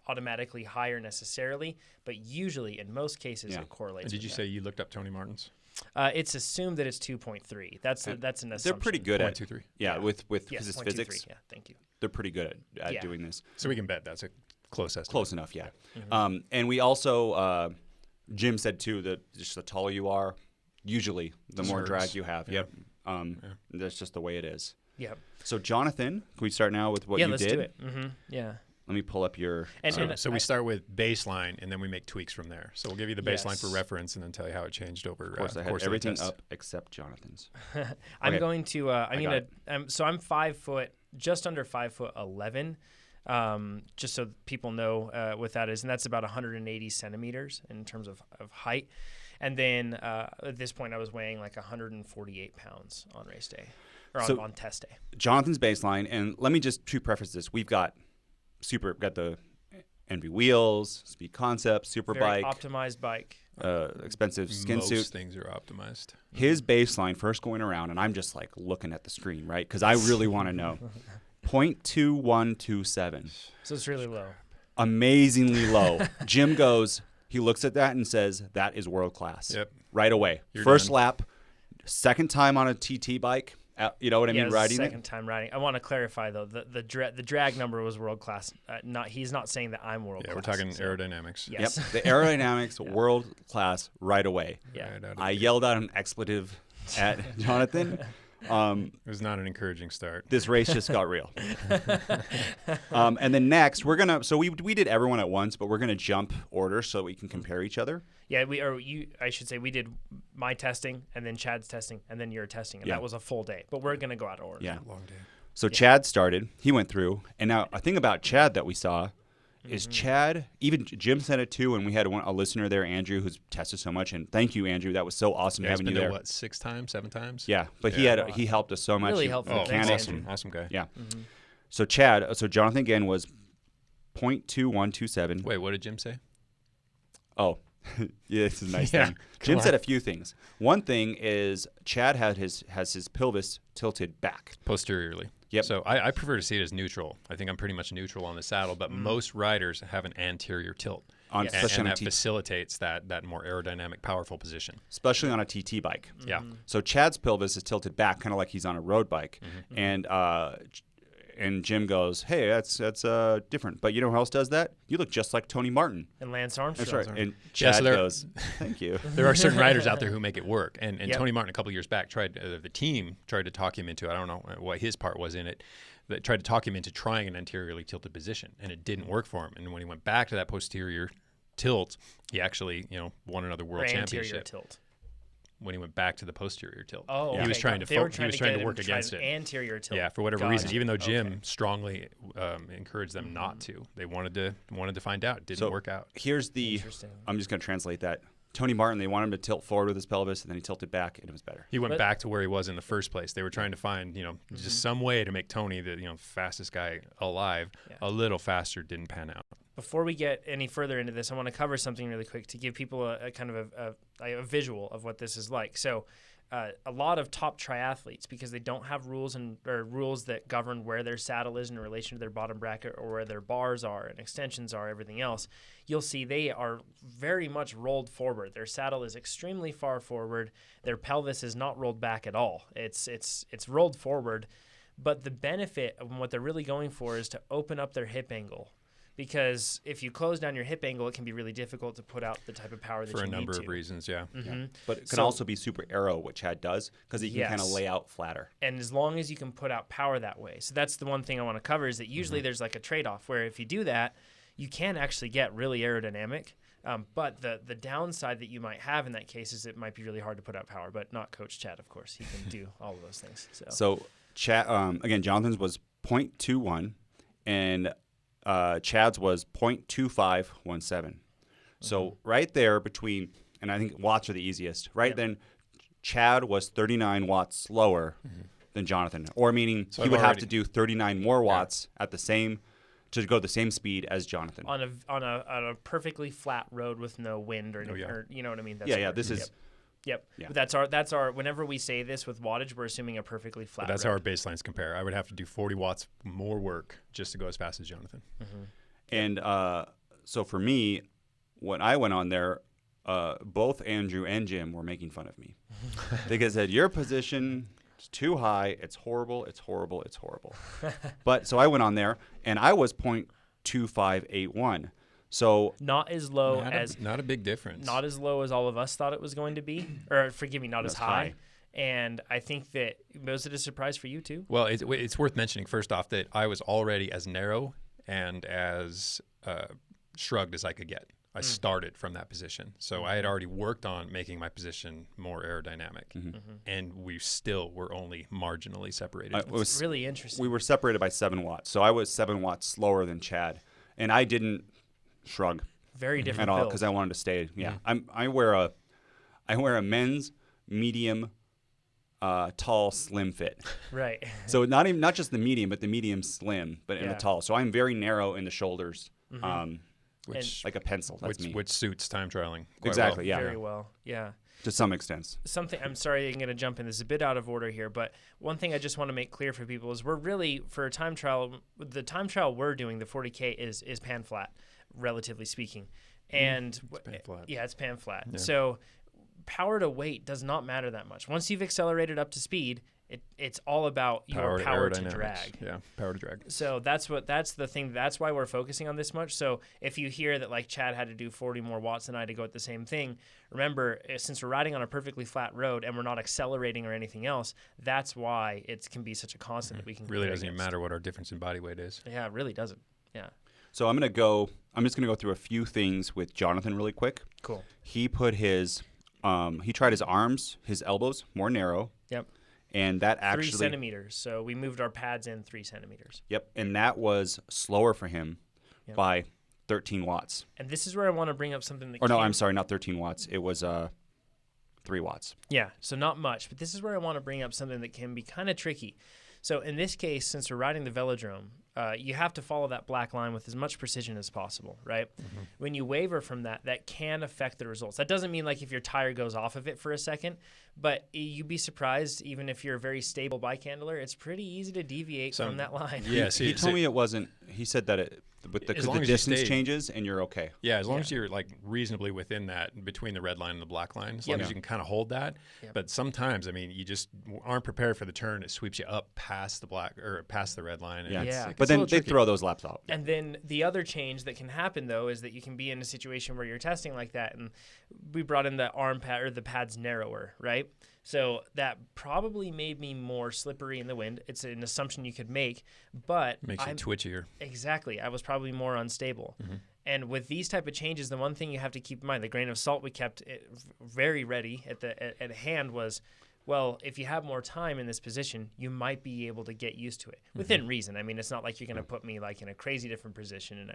automatically higher necessarily, but usually in most cases it correlates. Did you say you looked up Tony Martin's? It's assumed that it's 2.3. That's an assumption. They're pretty good at 0.23. with Yes, physics. Yeah, thank you. They're pretty good at doing this. So we can bet that's a close estimate. Close enough, yeah. And we also, Jim said too, that just the taller you are, usually the more drag you have. Yeah. That's just the way it is. Yep. So Jonathan, can we start now with what you did? Yeah, let's do it. Yeah. Let me pull up your... So we start with baseline, and then we make tweaks from there. So we'll give you the baseline for reference, and then tell you how it changed over. Of course, I had everything up except Jonathan's. I'm going to. So I'm 5 foot, just under 5'11", just so people know what that is, and that's about 180 centimeters in terms of height. And then at this point, I was weighing like 148 pounds on race day, or on test day. Jonathan's baseline, and let me just preface this: we've got the Envy wheels, Speed Concept, Super Very bike, optimized bike. expensive skin Most suit. things are optimized. His baseline first going around, and I'm just like looking at the screen, right? Because I really want to know. 0.2127. So it's really low. Amazingly low. Jim goes, he looks at that and says, that is world class. Yep. Right away. You're First done. lap, second time on a TT bike. You know what I mean? Yeah, Riding second it. time riding. I want to clarify though, the drag number was world class. He's not saying that I'm world Yeah, class. we're talking so- aerodynamics. Yes. Yep. The aerodynamics, world class right away. Yeah. Right out of I the gate. yelled out an expletive at Jonathan. It was not an encouraging start. This race just got real. And then next, we're gonna. So we did everyone at once, but we're gonna jump order so we can compare each other. Yeah, I should say we did my testing and then Chad's testing and then your testing, and Yeah. that was a full day. But we're gonna go out of order. Yeah. Long day. So Chad started. He went through, and now a thing about Chad that we saw is Chad. Even Jim said it too, and we had a listener there, Andrew, who's tested so much. And thank you, Andrew. That was so awesome Yeah, he's having been you there. to, what, 6 times, 7 times? Yeah, but Yeah. he helped us so much. Really He- helpful. Oh, Thanks, mechanics Andrew. and- awesome guy. Yeah. So Jonathan again was 0.2127. Wait, what did Jim say? Oh, yeah, this is a nice Yeah, thing. come Jim on. said a few things. One thing is Chad has his pelvis tilted back. Posteriorly. Yep. So I prefer to see it as neutral. I think I'm pretty much neutral on the saddle, but most riders have an anterior tilt. On, Yes. especially, And on a that facilitates that more aerodynamic, powerful position. especially on a TT bike. Yeah. So Chad's pelvis is tilted back, kind of like he's on a road bike, and Jim goes, "Hey, that's different." But you know who else does that? You look just like Tony Martin. And Lance Armstrong. That's right. And Yeah, Chad so there- goes, "Thank you." There are certain riders out there who make it work. And Yep. Tony Martin, a couple years back, the team tried to talk him into, I don't know what his part was in it, that tried to talk him into trying an anteriorly tilted position, and it didn't work for him. And when he went back to that posterior tilt, he actually, won another world Or anterior championship. tilt. When he went back to the posterior tilt, Oh, he okay. was trying to They were he was get trying to him work try against an it. Anterior tilt. Yeah, for whatever Got reason, it. even though Jim Okay. strongly encouraged them not to, they wanted to find out. It didn't So work out. here's the. Interesting. I'm just going to translate that. Tony Martin, they wanted him to tilt forward with his pelvis, and then he tilted back, and it was better. He went But- back to where he was in the first place. They were trying to find, just some way to make Tony the fastest guy alive a little faster. Didn't pan out. Before we get any further into this, I want to cover something really quick to give people a kind of a visual of what this is like. So a lot of top triathletes, because they don't have rules that govern where their saddle is in relation to their bottom bracket or where their bars are and extensions are, everything else, you'll see they are very much rolled forward. Their saddle is extremely far forward. Their pelvis is not rolled back at all. It's rolled forward. But the benefit of what they're really going for is to open up their hip angle. Because if you close down your hip angle, it can be really difficult to put out the type of power that For you a need number to. of reasons, yeah. But it can So- also be super aero, what Chad does, because he can kind of Yes. lay out flatter. And as long as you can put out power that way. So that's the one thing I want to cover is that usually there's like a trade-off where if you do that, you can actually get really aerodynamic. But the downside that you might have in that case is it might be really hard to put out power, but not Coach Chad, of course. He can do all of those things. So Chad, again, Jonathan's was 0.21, and Chad's was 0.2517. So right there between, and I think watts are the easiest. Right then, Chad was 39 watts slower than Jonathan, or meaning So he I've would have already- to do 39 more watts at the same to go the same speed as Jonathan. on a perfectly flat road with no wind or, yeah. or you know what I mean? That's yeah. where- This is Yep. Yeah. But that's our. Whenever we say this with wattage, we're assuming a perfectly flat. But that's road. how our baselines compare. I would have to do 40 watts more work just to go as fast as Jonathan. And so for me, when I went on there, both Andrew and Jim were making fun of me. They said, your position is too high. It's horrible. It's horrible. It's horrible. But so I went on there, and I was 0.2581. So Not as low Not as not a big difference. not as low as all of us thought it was going to be, or forgive me, not as That's high. high. And I think that was it a surprise for you too? Well, it's worth mentioning first off that I was already as narrow and as shrugged as I could get. I started from that position. So I had already worked on making my position more aerodynamic. And we still were only marginally separated. it was, It's really interesting. we were separated by 7 watts. So I was 7 watts slower than Chad, and I didn't shrug Very different at all build. because I wanted to stay. Yeah, I wear a men's medium, tall, slim fit. Right. So not just the medium, but the medium slim, but in the Yeah. tall. So I'm very narrow in the shoulders. which like a pencil. That's me. which suits time trialing quite Exactly. well. Yeah. Very well. Yeah. To some extent. Something, I'm sorry, I'm going to jump in. This is a bit out of order here, but one thing I just want to make clear for people is we're really, for a time trial, the time trial we're doing, the 40K, is pan flat, relatively speaking. And It's pan flat. yeah, it's pan flat. Yeah. So power to weight does not matter that much. Once you've accelerated up to speed, it's all about your power to aerodynamics. drag. Yeah, power to drag. So that's the thing. That's why we're focusing on this much. So if you hear that like Chad had to do 40 more watts than I to go at the same thing, remember, since we're riding on a perfectly flat road and we're not accelerating or anything else, that's why it can be such a constant that we can Really compare doesn't even against. matter what our difference in body weight is. Yeah, it really doesn't. Yeah. So I'm just going to go through a few things with Jonathan really quick. Cool. He put he tried his arms, his elbows more narrow. Yep. And that actually 3 centimeters. So we moved our pads in 3 centimeters. Yep. And that was slower for him Yep. by 13 watts. And this is where I want to bring up something that Or no, can- I'm sorry, not 13 watts. It was 3 watts. Yeah, so not much. But this is where I want to bring up something that can be kind of tricky. So in this case, since we're riding the velodrome, you have to follow that black line with as much precision as possible, right? Mm-hmm. When you waver from that, that can affect the results. That doesn't mean like if your tire goes off of it for a second, but you'd be surprised, even if you're a very stable bike handler, it's pretty easy to deviate from that line. Yeah, He told me it wasn't. He said that because the distance changes and you're okay. Yeah, as long as you're like reasonably within that, between the red line and the black line, as long as you can kind of hold that. Yep. But sometimes, I mean, you just aren't prepared for the turn. It sweeps you up past the black or past the red line. And Yeah. Yeah. But it's a then little they tricky. throw those laps out. And then the other change that can happen, though, is that you can be in a situation where you're testing like that, and we brought in the arm pad or the pads narrower, right? So that probably made me more slippery in the wind. It's an assumption you could make, but Makes you twitchier. Exactly. I was probably more unstable. Mm-hmm. And with these type of changes, the one thing you have to keep in mind, the grain of salt we kept very ready at hand was, well, if you have more time in this position, you might be able to get used to it within reason. I mean, it's not like you're going to put me like in a crazy different position, and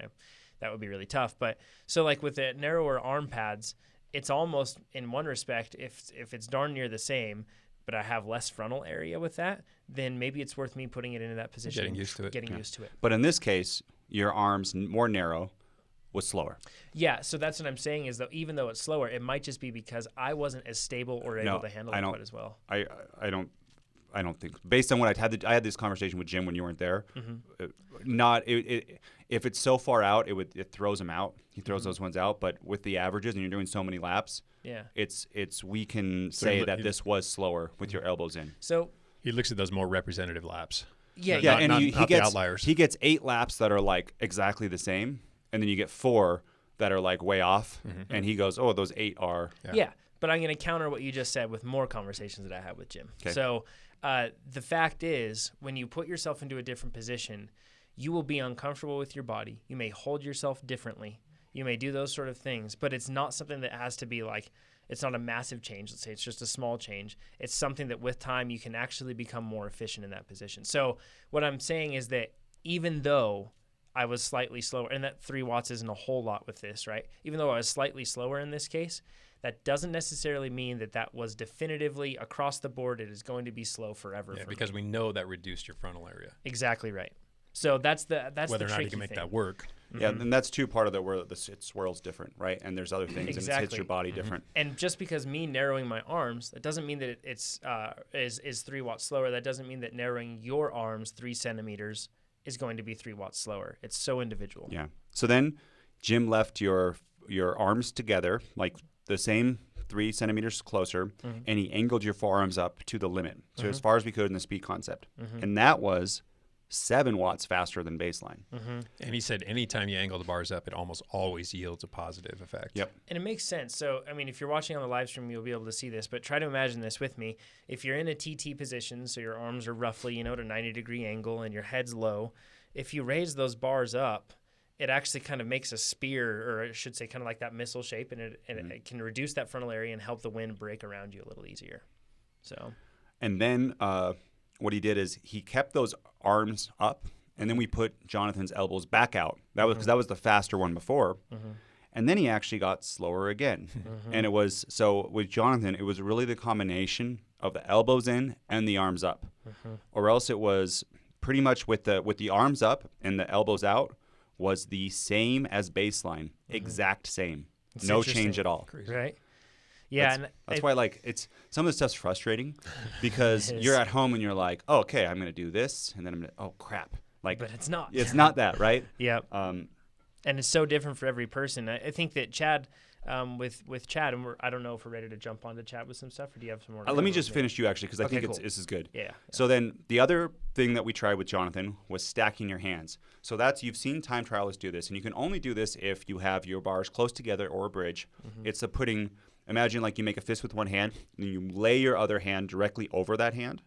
that would be really tough. But so like with the narrower arm pads, it's almost in one respect, if it's darn near the same, but I have less frontal area with that, then maybe it's worth me putting it into that position. Getting used to it. Used to it. But in this case, your arms more narrow was slower. Yeah, so that's what I'm saying is that even though it's slower, it might just be because I wasn't as stable or able to handle it quite as well. I don't think, based on what I had this conversation with Jim when you weren't there. If it's so far out, it throws him out. He throws those ones out. But with the averages, and you're doing so many laps, Yeah. we can say that this was slower with your elbows in. So He looks at those more representative laps. yeah, Yeah, Not- and not- he not the gets outliers. He gets 8 laps that are like exactly the same, and then you get 4 that are like way off, and he goes, "Oh, those 8 are." Yeah, but I'm going to counter what you just said with more conversations that I had with Jim. Okay. So the fact is, when you put yourself into a different position, you will be uncomfortable with your body. You may hold yourself differently. You may do those sort of things, but it's not something that has to be like, it's not a massive change. Let's say it's just a small change. It's something that with time you can actually become more efficient in that position. So what I'm saying is that even though I was slightly slower, and that 3 watts isn't a whole lot with this, right? Even though I was slightly slower in this case, that doesn't necessarily mean that was definitively across the board. It is going to be slow forever. Yeah, for because me. we know that reduced your frontal area. Exactly right. So that's Whether the or not you tricky can make thing. that work. Yeah, and that's too part of where it swirls different, right? And there's other things, and it hits Exactly. your body different. And just because me narrowing my arms, that doesn't mean that it's 3 watts slower. That doesn't mean that narrowing your arms 3 centimeters is going to be 3 watts slower. It's so individual. Yeah. So then Jim left your arms together, like the same 3 centimeters closer, and he angled your forearms up to the limit, so as far as we could in the speed concept. And that was 7 watts faster than baseline. And he said anytime you angle the bars up, it almost always yields a positive effect. Yep. And it makes sense. So, I mean, if you're watching on the live stream, you'll be able to see this, but try to imagine this with me. If you're in a TT position, so your arms are roughly, at a 90-degree angle and your head's low, if you raise those bars up, it actually kind of makes a spear, or I should say kind of like that missile shape, and it can reduce that frontal area and help the wind break around you a little easier. So, And then what he did is he kept those arms up, and then we put Jonathan's elbows back out. That was because that was the faster one before. And then he actually got slower again. And it was, so with Jonathan, it was really the combination of the elbows in and the arms up. Or else it was pretty much with the arms up and the elbows out was the same as baseline, exact same, It's no interesting. change at all. Crazy. Right? Yeah, That's why like it's some of the stuff's frustrating because It is. you're at home and you're like, oh, okay, I'm gonna do this, and then I'm gonna, oh crap, like but it's not. it's not that, right? Yep. And it's so different for every person. I think that Chad, with Chad, and I don't know if we're ready to jump on to chat with some stuff, or do you have some more? Let me just finish you actually, because I Okay, think cool. this is good. Yeah. So then the other thing that we tried with Jonathan was stacking your hands. So you've seen time trialists do this, and you can only do this if you have your bars close together or a bridge. It's imagine like you make a fist with one hand, and you lay your other hand directly over that hand.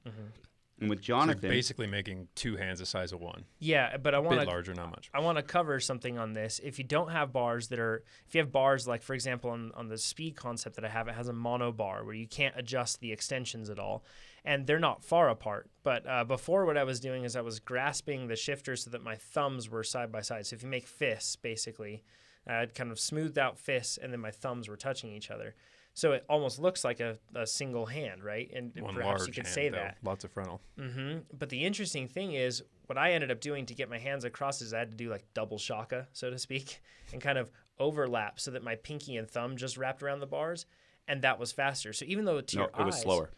And with So Jonathan, basically making two hands the size of one. Yeah, but I A want bit to larger, not much. I want to cover something on this. If you don't have bars if you have bars like, for example, on the speed concept that I have, it has a mono bar where you can't adjust the extensions at all. And they're not far apart. But before, what I was doing is I was grasping the shifter so that my thumbs were side by side. So if you make fists, basically, I'd kind of smoothed out fists, and then my thumbs were touching each other. So it almost looks like a single hand, right? And One perhaps large you could hand, say though. that. Lots of frontal. But the interesting thing is, what I ended up doing to get my hands across is I had to do like double shaka, so to speak, and kind of overlap so that my pinky and thumb just wrapped around the bars, and that was faster. So even though to your it was eyes, slower.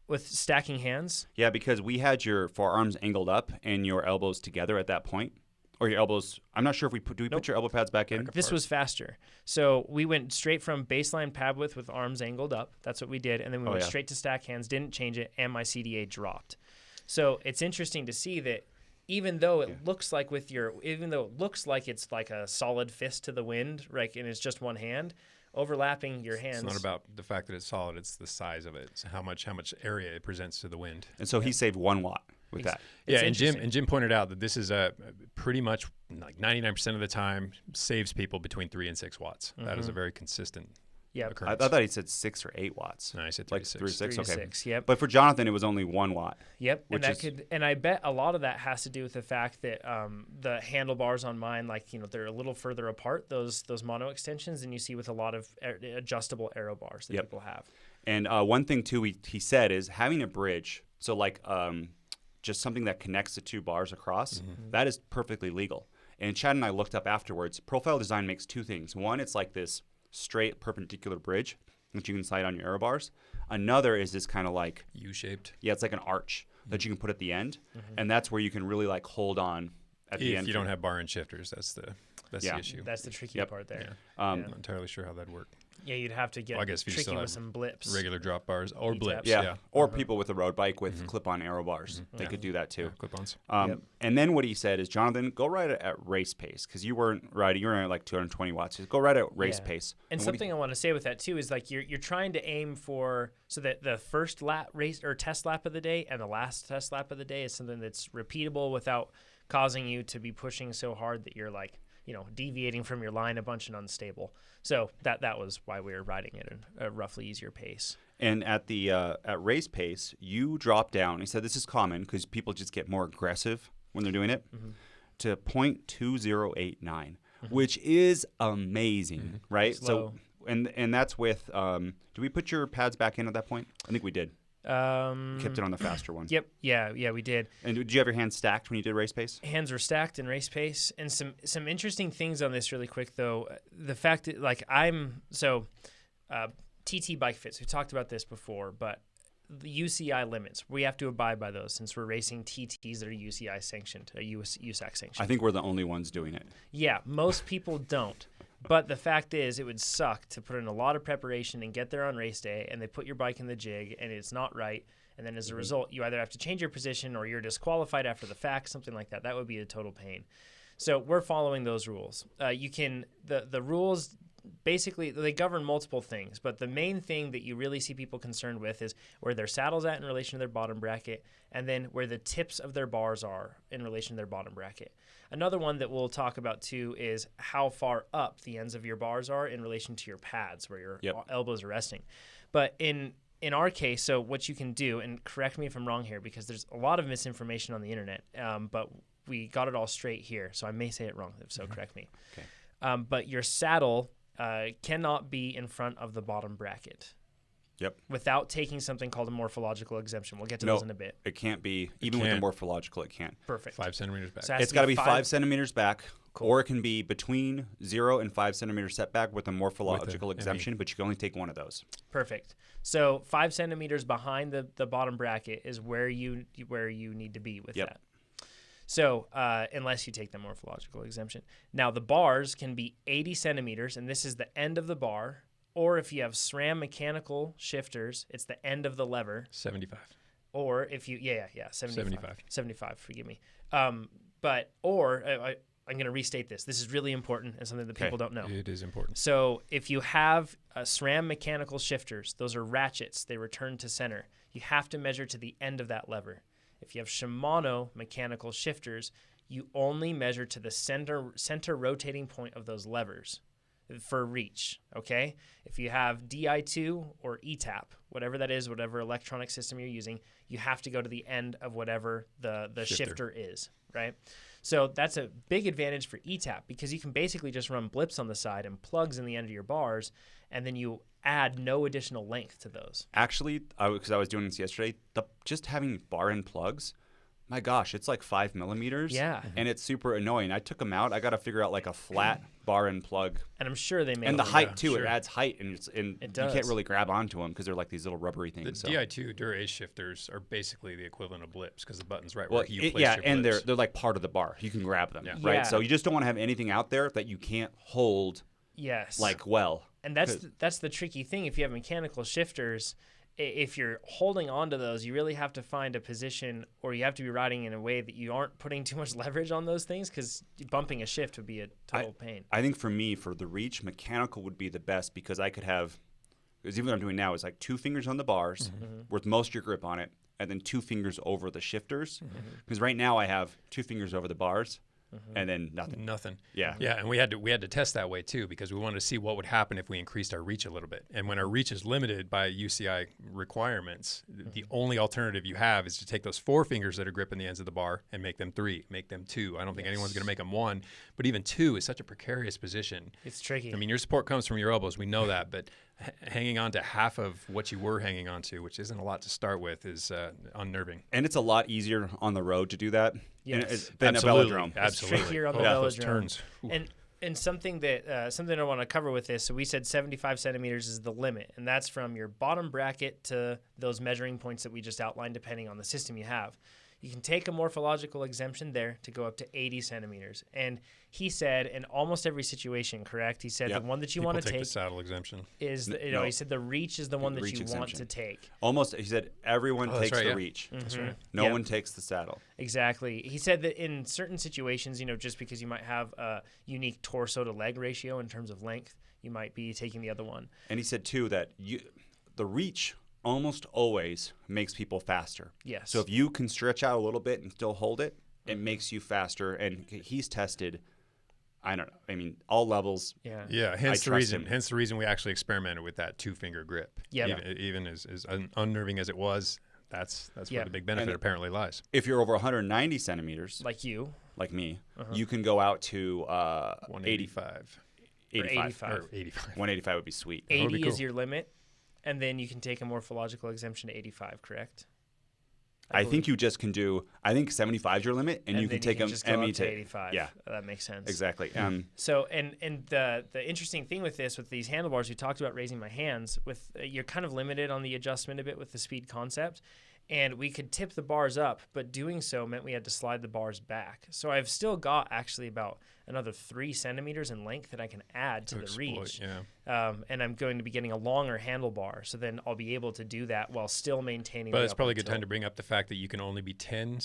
with stacking hands, Yeah, because we had your forearms angled up and your elbows together at that point. Or your elbows. I'm not sure if we put your elbow pads back in? this was faster. So we went straight from baseline pad width with arms angled up. That's what we did. And then we went straight to stack hands, didn't change it, and my CDA dropped. So it's interesting to see that even though it looks like it's like a solid fist to the wind, right, and it's just one hand, overlapping your hands. It's not about the fact that it's solid; it's the size of it. It's how much area it presents to the wind. And so he saved 1 watt with that. Yeah, It's and Jim pointed out that this is pretty much like 99% of the time saves people between 3 and 6 watts. That is a very consistent occurrence. I thought he said 6 or 8 watts. No, I said 3 Like to 6. 3 to 6, 3 to okay. 6, yep. But for Jonathan, it was only 1 watt. Yep, and Which and I bet a lot of that has to do with the fact that the handlebars on mine, like, they're a little further apart, those mono extensions, than you see with a lot of adjustable Aero bars that people have. And one thing too, he said is having a bridge. So like just something that connects the 2 bars across. That is perfectly legal. And Chad and I looked up afterwards. Profile design makes 2 things. One, it's like this straight perpendicular bridge that you can slide on your Aero bars. Another is this kind of like U-shaped. Yeah, it's like an arch that you can put at the end, and that's where you can really like hold on at the end. If you don't have bar and shifters, that's the issue. That's the tricky part there. I'm not entirely sure how that'd work. Yeah, you'd have to get I guess if you tricky still with have some blips. Regular drop bars or blips. Yeah. Or people with a road bike with clip-on Aero bars. They could do that too. Clip-ons. And then what he said is, Jonathan, go ride it at race pace, because you weren't riding. You were at like 220 watts. Just go ride it at race pace. And something I want to say with that too is like you're trying to aim for so that the first lap race or test lap of the day and the last test lap of the day is something that's repeatable without causing you to be pushing so hard that you're like, deviating from your line a bunch and unstable. So that was why we were riding it at a roughly easier pace. And at the at race pace, you drop down. He said this is common because people just get more aggressive when they're doing it, to 0.2089, which is amazing, right? Slow. So and that's with. Did we put your pads back in at that point? I think we did. Kept it on the faster one. Yep. Yeah, we did. And did you have your hands stacked when you did race pace? Hands were stacked in race pace. And some interesting things on this really quick, though. The fact that, like, TT bike fits. We talked about this before, but the UCI limits, we have to abide by those since we're racing TTs that are UCI sanctioned, USAC sanctioned. I think we're the only ones doing it. Yeah, most people don't. But the fact is, it would suck to put in a lot of preparation and get there on race day, and they put your bike in the jig, and it's not right. And then as a result, you either have to change your position or you're disqualified after the fact, something like that. That would be a total pain. So we're following those rules. The rules, basically, they govern multiple things. But the main thing that you really see people concerned with is where their saddle's at in relation to their bottom bracket, and then where the tips of their bars are in relation to their bottom bracket. Another one that we'll talk about too is how far up the ends of your bars are in relation to your pads where your elbows are resting. But in our case, so what you can do, and correct me if I'm wrong here because there's a lot of misinformation on the internet, but we got it all straight here, so I may say it wrong, if so correct me. Okay. But your saddle cannot be in front of the bottom bracket. Yep. without taking something called a morphological exemption. We'll get to those in a bit. It can't be. Even with the morphological, it can't. Perfect. 5 centimeters back. So It's got to be 5 centimeters back, Cool. or it can be between 0 and 5 centimeters setback with a morphological exemption, but you can only take one of those. Perfect. So 5 centimeters behind the bottom bracket is where you need to be with that. So unless you take the morphological exemption. Now the bars can be 80 centimeters, and this is the end of the bar. Or if you have SRAM mechanical shifters, it's the end of the lever. 75. Or if you, 75. 75, forgive me. I'm going to restate this. This is really important and something that people don't know. It is important. So if you have SRAM mechanical shifters, those are ratchets. They return to center. You have to measure to the end of that lever. If you have Shimano mechanical shifters, you only measure to the center rotating point of those levers for reach, okay? If you have DI2 or ETAP, whatever that is, whatever electronic system you're using, you have to go to the end of whatever the shifter is, right? So that's a big advantage for ETAP because you can basically just run blips on the side and plugs in the end of your bars, and then you add no additional length to those. Actually, because I was doing this yesterday, just having bar end plugs, my gosh, it's like 5 millimeters. Yeah. And it's super annoying. I took them out. I got to figure out like a flat bar end plug. And I'm sure they make And the height too. Sure. It adds height, and you can't really grab onto them because they're like these little rubbery things. The DI2 Dura-Ace shifters are basically the equivalent of blips because the button's right where you place your and blips. they're like part of the bar. You can grab them, right? Yeah. So you just don't want to have anything out there that you can't hold. Yes. Like well. And that's the tricky thing. If you have mechanical shifters, if you're holding onto those, you really have to find a position, or you have to be riding in a way that you aren't putting too much leverage on those things, because bumping a shift would be a total pain. I think for me, for the reach, mechanical would be the best because I could have, because even what I'm doing now is like 2 fingers on the bars with most of your grip on it, and then 2 fingers over the shifters. Because right now I have 2 fingers over the bars. And then nothing. Yeah. Yeah, and we had to test that way too because we wanted to see what would happen if we increased our reach a little bit. And when our reach is limited by UCI requirements, the only alternative you have is to take those 4 fingers that are gripping the ends of the bar and make them 3, make them 2. I don't think anyone's going to make them 1, but even 2 is such a precarious position. It's tricky. I mean, your support comes from your elbows. We know that, but hanging on to half of what you were hanging on to, which isn't a lot to start with, is unnerving. And it's a lot easier on the road to do that than Absolutely. a velodrome. Absolutely. It's trickier on the those velodrome. turns. And something that I want to cover with this. So we said 75 centimeters is the limit, and that's from your bottom bracket to those measuring points that we just outlined, depending on the system you have. You can take a morphological exemption there to go up to 80 centimeters. And he said in almost every situation, correct? He said the one that you want to take the saddle exemption is, he said the reach is the one that you want to take. Almost, he said everyone takes the right, reach. That's right. No one takes the saddle. Exactly. He said that in certain situations, just because you might have a unique torso to leg ratio in terms of length, you might be taking the other one. And he said too that the reach almost always makes people faster. Yes. So if you can stretch out a little bit and still hold it, it makes you faster. And he's tested, I don't know, I mean, all levels. Yeah. Yeah, hence the reason we actually experimented with that 2-finger grip. Yeah. Even as unnerving as it was, that's where the big benefit apparently lies. If you're over 190 centimeters, like you, like me, you can go out to 185. 85. Or 85. 185 would be sweet. 80 cool. is your limit, and then you can take a morphological exemption to 85, correct? I think you just can do. I think 75 is your limit, and you can take them. Just go up to 85. Yeah, that makes sense. Exactly. So, and the interesting thing with these handlebars, we talked about raising my hands. With you're kind of limited on the adjustment a bit with the speed concept, and we could tip the bars up, but doing so meant we had to slide the bars back. So I've still got actually about another 3 centimeters in length that I can add to the reach. And I'm going to be getting a longer handlebar, so then I'll be able to do that while still maintaining. But it's probably a good time to bring up the fact that you can only be 10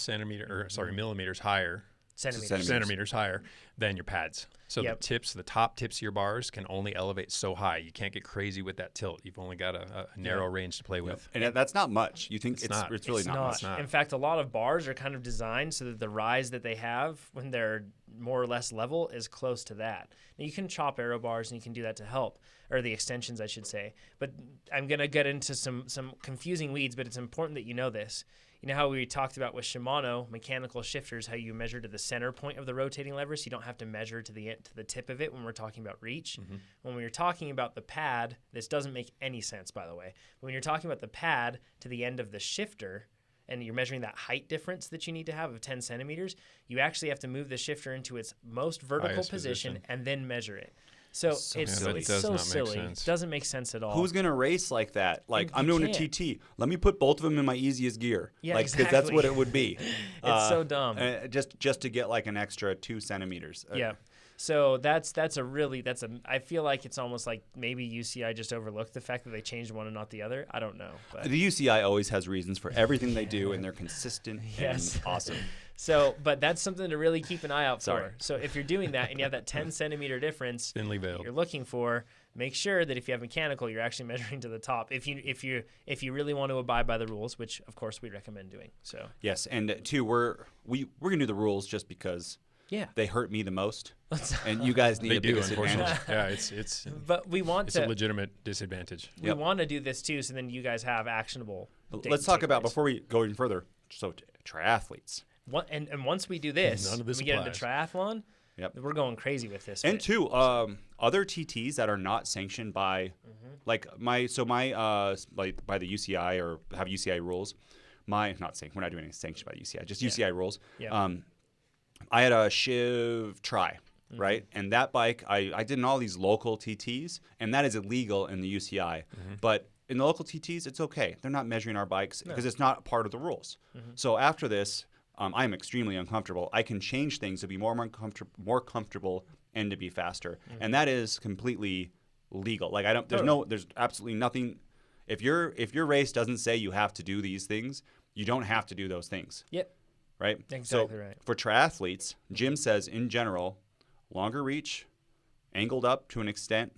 millimeters higher. Centimeters higher than your pads. So the top tips of your bars can only elevate so high. You can't get crazy with that tilt. You've only got a narrow range to play with. And that's not much. You think it's really not much. In fact, a lot of bars are kind of designed so that the rise that they have when they're more or less level is close to that. Now you can chop aero bars and you can do that to help, or the extensions I should say. But I'm going to get into some confusing weeds, but it's important that you know this. You know how we talked about with Shimano mechanical shifters, how you measure to the center point of the rotating lever, so you don't have to measure to the tip of it when we're talking about reach. When we're talking about the pad, this doesn't make any sense, by the way. But when you're talking about the pad to the end of the shifter, and you're measuring that height difference that you need to have of 10 centimeters, you actually have to move the shifter into its most vertical position and then measure it. So it's so silly. It doesn't make sense at all. Who's going to race like that? Like, I'm doing a TT. Let me put both of them in my easiest gear. Yeah, like, exactly. Because that's what it would be. It's so dumb. Just to get like an extra 2 centimeters. Yeah. So I feel like it's almost like maybe UCI just overlooked the fact that they changed one and not the other. I don't know. But. The UCI always has reasons for everything they do, and they're consistent and awesome. So, but that's something to really keep an eye out for. So if you're doing that and you have that 10 centimeter difference thinly veiled you're looking for, make sure that if you have mechanical, you're actually measuring to the top. If you really want to abide by the rules, which of course we recommend doing. So yes, and two, we're gonna do the rules just because they hurt me the most, and you guys need a big disadvantage. Yeah, it's but it's a legitimate disadvantage. We want to do this too, so then you guys have actionable. Let's talk about before we go even further. So triathletes. And once we do this, we get into triathlon. We're going crazy with this. And two, other TTs that are not sanctioned by, like by the UCI or have UCI rules. We're not doing anything sanctioned by the UCI, just UCI rules. I had a Shiv Tri, right? And that bike, I did in all these local TTs, and that is illegal in the UCI. But in the local TTs, it's okay. They're not measuring our bikes because it's not part of the rules. So after this, I'm extremely uncomfortable. I can change things to be more comfortable and to be faster, and that is completely legal. Like there's absolutely nothing. If your race doesn't say you have to do these things, you don't have to do those things. Yep. Right? Exactly right. For triathletes, Jim says in general, longer reach, angled up to an extent,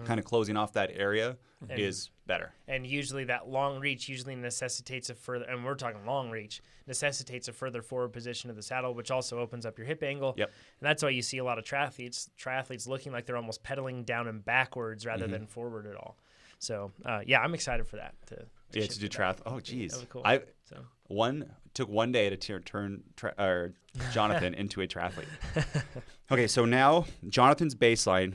kind of closing off that area is better. And usually that long reach necessitates a further, and we're talking long reach, necessitates a further forward position of the saddle, which also opens up your hip angle. Yep. And that's why you see a lot of triathletes looking like they're almost pedaling down and backwards rather than forward at all. So, I'm excited for that. To do triathlon. Oh, geez. That was cool. Took one day to turn Jonathan into a triathlete. Okay, so now Jonathan's baseline,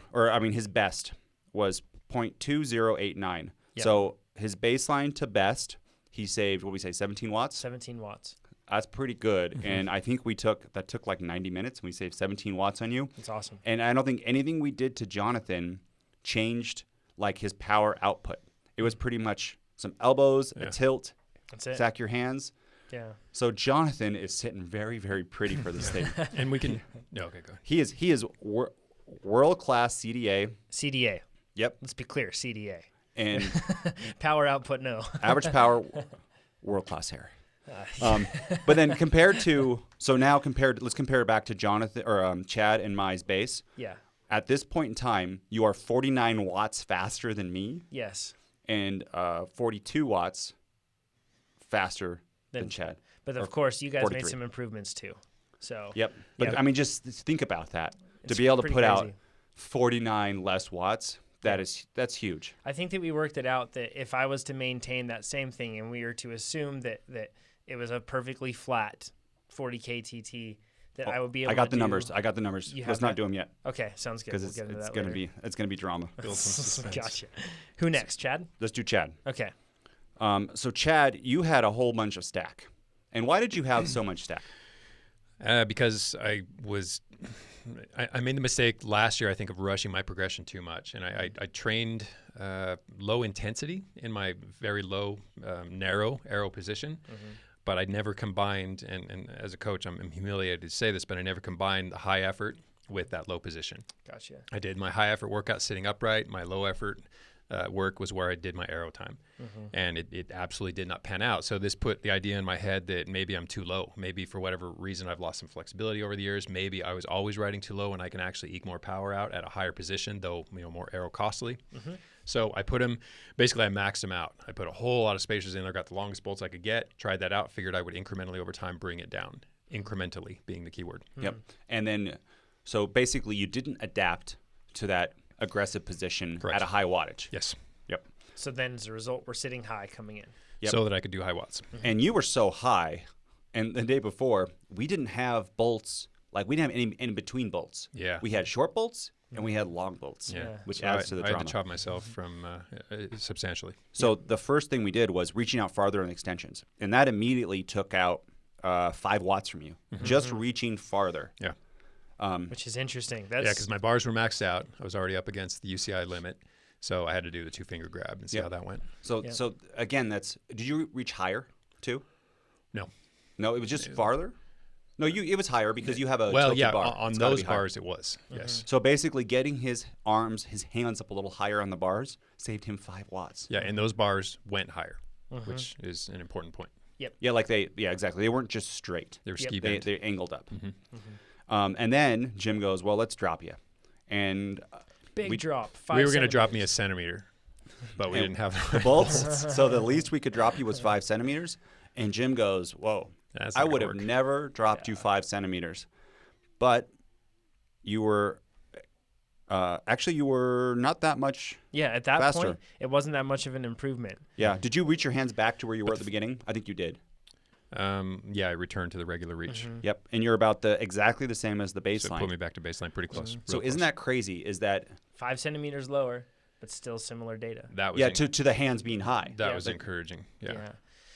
his best was 0.2089. Yep. So his baseline to best, he saved, 17 watts? 17 watts. That's pretty good. And I think that took like 90 minutes, and we saved 17 watts on you. That's awesome. And I don't think anything we did to Jonathan changed like his power output. It was pretty much some elbows, a tilt, that's it. Stack your hands. Yeah. So Jonathan is sitting very, very pretty for this thing. And we can. No, okay, go ahead. He is world class CDA. CDA. Yep. Let's be clear, CDA. And power output, no. Average power, world class hair. But then let's compare it back to Jonathan or Chad and Mai's base. Yeah. At this point in time, you are 49 watts faster than me. Yes. And 42 watts faster than Chad. But of course, you guys 43. made some improvements too. So. Yep. But just think about that. To be able to put out 49 less watts, that's huge. I think that we worked it out that if I was to maintain that same thing and we were to assume that it was a perfectly flat 40K TT, that I would be able to I got the numbers. Let's not do them yet. Okay, sounds good. Because it's gonna be drama. Build some suspense. Gotcha. Who next, Chad? Let's do Chad. Okay. So Chad, you had a whole bunch of stack. And why did you have so much stack? Because I made the mistake last year, I think, of rushing my progression too much. And I trained low intensity in my very low, narrow aero position. But I never combined, and as a coach, I'm humiliated to say this, but I never combined the high effort with that low position. Gotcha. I did my high effort workout sitting upright. My low effort work was where I did my aero time. And it absolutely did not pan out. So this put the idea in my head that maybe I'm too low. Maybe for whatever reason I've lost some flexibility over the years. Maybe I was always riding too low and I can actually eke more power out at a higher position, though more aero costly. So I put him, basically I maxed him out. I put a whole lot of spacers in there, got the longest bolts I could get, tried that out, figured I would incrementally over time bring it down. incrementally being the keyword. Yep. And then, so basically you didn't adapt to that aggressive position Correct. at a high wattage. Yes. Yep. So then as a result, we're sitting high coming in. Yep. So that I could do high watts. And you were so high, and the day before, we didn't have bolts, like we didn't have any in between bolts. Yeah. We had short bolts and we had long bolts, Yeah. which So adds to the I drama. had to chop myself from substantially. So the first thing we did was reaching out farther on extensions, and that immediately took out 5 watts from you, just reaching farther. Yeah. Which is interesting. Yeah, because my bars were maxed out. I was already up against the UCI limit. So I had to do the 2-finger grab and see how that went. So again, did you reach higher too? No. No, it was just farther? No, it was higher because you have a Well, tilted yeah, bar. on It's gotta those be higher. bars it was, yes. So basically getting his hands up a little higher on the bars saved him 5 watts. Yeah, and those bars went higher, which is an important point. Yeah, exactly. They weren't just straight. They were ski They bent. they angled up. And then Jim goes, well, let's drop you. And Big drop. 5 We were going to drop centimeters. me a centimeter, but we And didn't have the bolts. So the least we could drop you was 5 centimeters. And Jim goes, whoa, That's I not would gonna have work. never dropped you 5 centimeters. But you were, actually you were not that much. Yeah, at that faster. point, it wasn't that much of an improvement. Yeah. Did you reach your hands back to where you were at the beginning? I think you did. Yeah, I returned to the regular reach. Yep. And you're about exactly the same as the So it baseline. put me back to baseline pretty close. So real isn't close. that crazy? Is that 5 centimeters lower, but still similar data. That was yeah to the hands being high. that Yeah, was but- encouraging. Yeah.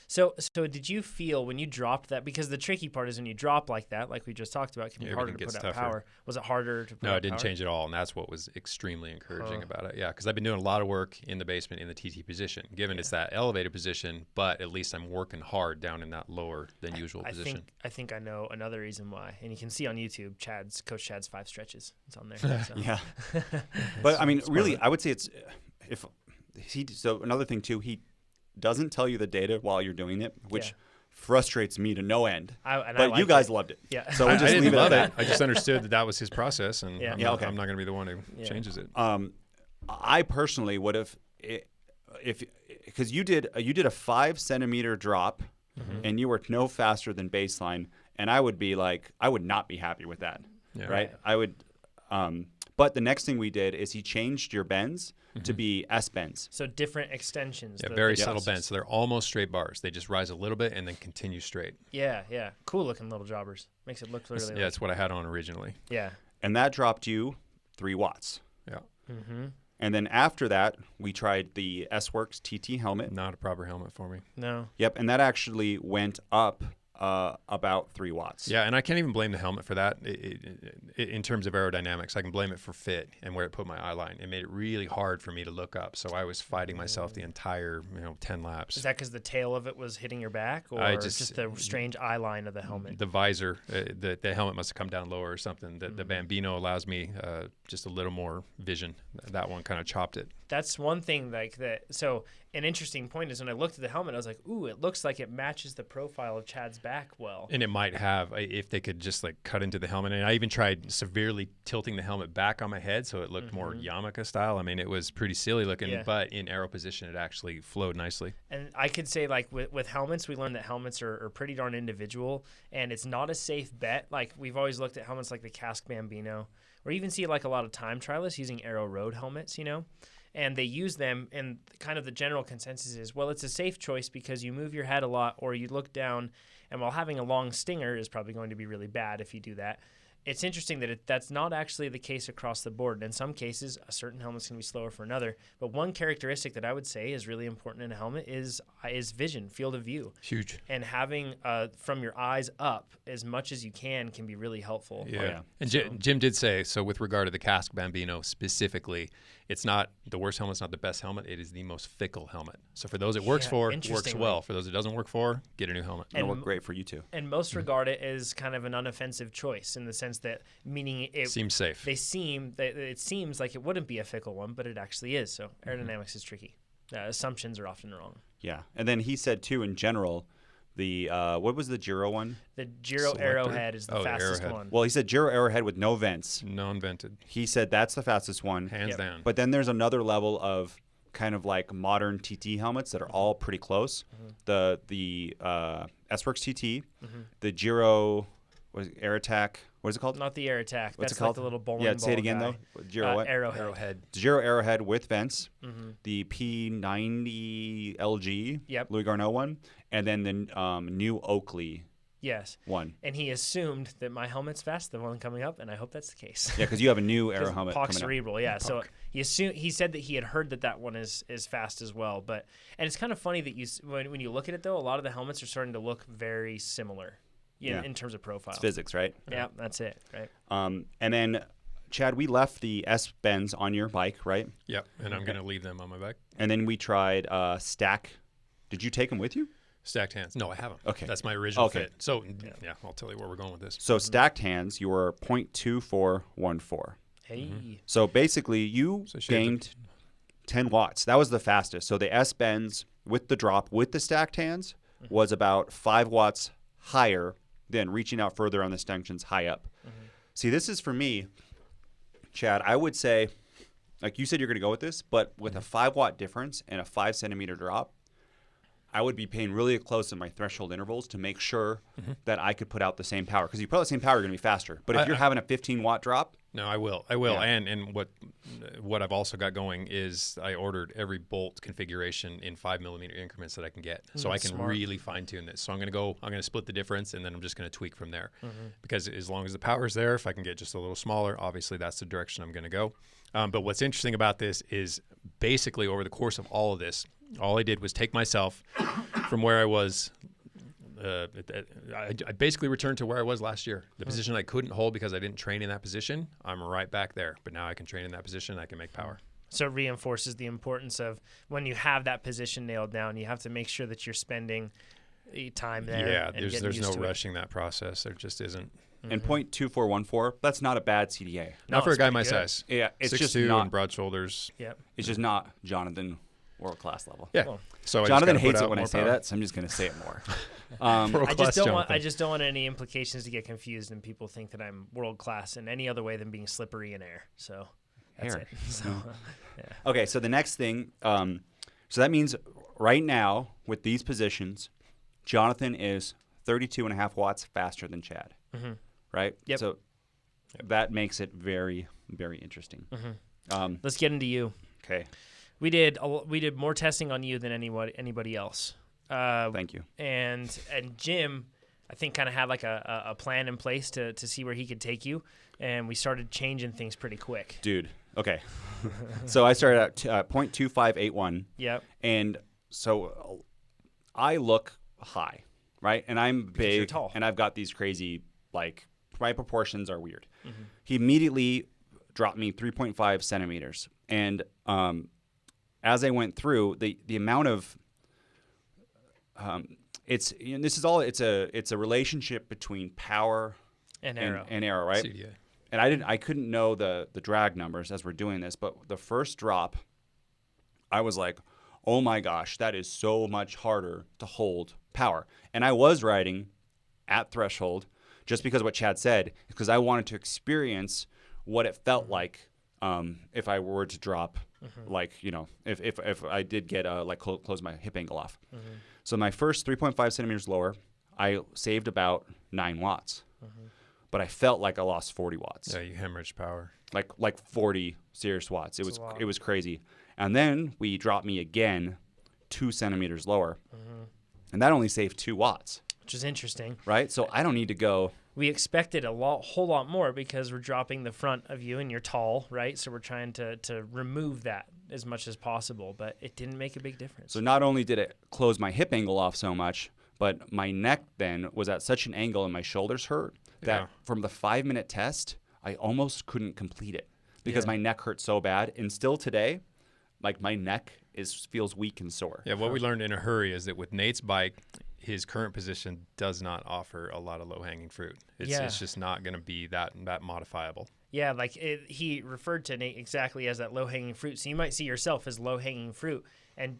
So did you feel when you dropped that, because the tricky part is when you drop like that, like we just talked about, it can be Yeah, harder to everything put gets out tougher. power. Was it harder to put No, out it didn't power? change at all, and that's what was extremely encouraging Huh. about it. Yeah, because I've been doing a lot of work in the basement in the TT position, given it's that elevated position, but at least I'm working hard down in that lower than usual position. I think I know another reason why, and you can see on YouTube Coach Chad's 5 stretches. It's on there. So. Yeah. But I mean, really, I would say it's so another thing too, he doesn't tell you the data while you're doing it, which frustrates me to no end. But you guys loved it. Yeah. So we'll I just didn't leave it at love that. it. I just understood that was his process, and Yeah. I'm, Yeah, not, okay. I'm not going to be the one who Yeah. changes it. I personally would have, because you did a 5 centimeter drop, and you were no faster than baseline, and I would not be happy with that, Yeah. right? I would, but the next thing we did is he changed your bends to be S bends. So different extensions. Yeah, the- very the subtle joists. bends. So they're almost straight bars. They just rise a little bit and then continue straight. Yeah. Cool looking little jobbers. Makes it look really. Yeah, that's what I had on originally. Yeah. And that dropped you 3 watts. Yeah, And then after that, we tried the S-Works TT helmet. not a proper helmet for me. No. Yep, and that actually went up about 3 watts. Yeah, and I can't even blame the helmet for that. In terms of aerodynamics, I can blame it for fit and where it put my eye line. It made it really hard for me to look up, so I was fighting myself the entire 10 laps. Is that because the tail of it was hitting your back, or I just the strange eye line of the helmet? The visor, the helmet must have come down lower or something. The Bambino allows me just a little more vision. That one kind of chopped it. That's one thing like that. So an interesting point is when I looked at the helmet, I was like, ooh, it looks like it matches the profile of Chad's back well. And it might have, if they could just like cut into the helmet. And I even tried severely tilting the helmet back on my head so it looked more yarmulke style. I mean, it was pretty silly looking, but in aero position, it actually flowed nicely. And I could say, like, with helmets, we learned that helmets are pretty darn individual, and it's not a safe bet. Like, we've always looked at helmets like the Casque Bambino, or even see, like, a lot of time trialists using Aero Road helmets, and they use them, and kind of the general consensus is, well, it's a safe choice because you move your head a lot or you look down, and while having a long stinger is probably going to be really bad if you do that. It's interesting that that's not actually the case across the board. In some cases, a certain helmet's going to be slower for another. But one characteristic that I would say is really important in a helmet is vision, field of view. Huge. And having from your eyes up as much as you can be really helpful. Yeah. And Jim did say, so with regard to the Casque Bambino specifically, it's not the worst helmet, it's not the best helmet, it is the most fickle helmet. So for those it works for, it works well. For those it doesn't work for, get a new helmet. It'll work great for you too. And most regard it as kind of an unoffensive choice in the sense that, meaning it seems safe. It seems like it wouldn't be a fickle one, but it actually is. So aerodynamics is tricky. Assumptions are often wrong. Yeah. And then he said too, in general, the what was the Giro one? The Giro Arrowhead is the fastest one. Well, he said Giro Arrowhead with no vents. Non-vented. He said that's the fastest one. Hands down. But then there's another level of kind of like modern TT helmets that are all pretty close. The S-Works TT, the Giro what is it, Air Attack? What is it called? Not the Air Attack. What's That's it called? like the little bowling Yeah, ball say it again guy. though. Giro what? Arrowhead. Giro Arrowhead with vents. Mm-hmm. The P90 LG. Yep. Louis Garneau one, and then the new Oakley Yes. one. And he assumed that my helmet's fast, the one coming up, and I hope that's the case. Yeah, because you have a new Aero helmet Pock coming up. cerebral, yeah. So he said that he had heard that one is fast as well. And it's kind of funny that when you look at it though, a lot of the helmets are starting to look very similar, in terms of profile. It's physics, right? Yeah, that's it, right? And then, Chad, we left the S bends on your bike, right? Yep, and I'm going to leave them on my bike. And then we tried stack. Did you take them with you? Stacked hands. No, I haven't. Okay. That's my original Okay. fit. So, yeah, I'll tell you where we're going with this. So stacked hands, you were 0.2414. Hey. So basically, you So she gained 10 watts. That was the fastest. So the S bends with the drop with the stacked hands was about 5 watts higher than reaching out further on the stanchions high up. See, this is for me, Chad, I would say, like you said you're going to go with this, but with a 5 watt difference and a 5 centimeter drop, I would be paying really close in my threshold intervals to make sure that I could put out the same power. Because you put out the same power, you're going to be faster. But if you're having a 15 watt drop. No, I will. Yeah. And what I've also got going is I ordered every bolt configuration in 5 millimeter increments that I can get. So I can really fine tune this. So I'm going to split the difference, and then I'm just going to tweak from there. Because as long as the power's there, if I can get just a little smaller, obviously that's the direction I'm going to go. But what's interesting about this is basically over the course of all of this, all I did was take myself from where I was. I basically returned to where I was last year. The position I couldn't hold because I didn't train in that position, I'm right back there. But now I can train in that position. I can make power. So it reinforces the importance of when you have that position nailed down, you have to make sure that you're spending time there. Yeah, and there's no rushing that process. There just isn't. And 0.2414, that's not a bad CDA. Not for a it's guy pretty my good. size. Yeah, it's 6'2" just not. and broad shoulders. Yep. It's just not Jonathan world class level. Yeah. Well, So I Jonathan just gotta hates put it out when I more say power. that, so I'm just going to say it more. I just don't want any implications to get confused and people think that I'm world class in any other way than being slippery in air. So that's Air. it. So, yeah. Okay, so the next thing, so that means right now with these positions, Jonathan is 32.5 watts faster than Chad, right? Yep. So that makes it very, very interesting. Let's get into you. Okay, We did more testing on you than anybody else. thank you. And Jim, I think, kind of had like a plan in place to see where he could take you, and we started changing things pretty quick. Dude, okay. So I started at 0.2581. Yep. And so I look high, right? And I'm big, you're tall. and I've got these crazy, like, my proportions are weird. He immediately dropped me 3.5 centimeters. And as I went through, the amount of it's a relationship between power And Aero. and Aero, right? CDA. And I couldn't know the drag numbers as we're doing this, but the first drop, I was like, oh my gosh, that is so much harder to hold power. And I was riding at threshold just because what Chad said, because I wanted to experience what it felt like if I were to drop, like, if I did get close my hip angle off. So my first 3.5 centimeters lower, I saved about 9 watts. But I felt like I lost 40 watts. Yeah, you hemorrhage power. Like 40 serious watts. That's a lot. It was crazy. And then we dropped me again 2 centimeters lower. And that only saved 2 watts. Which is interesting. Right? So I don't need to go. We expected whole lot more because we're dropping the front of you and you're tall, right? So we're trying to remove that as much as possible, but it didn't make a big difference. So not only did it close my hip angle off so much, but my neck then was at such an angle and my shoulders hurt that from the 5-minute test, I almost couldn't complete it because my neck hurt so bad. And still today, like my neck feels weak and sore. Yeah, what we learned in a hurry is that with Nate's bike, his current position does not offer a lot of low-hanging fruit. It's just not going to be that modifiable. Yeah, he referred to Nate exactly as that low-hanging fruit. So you might see yourself as low-hanging fruit.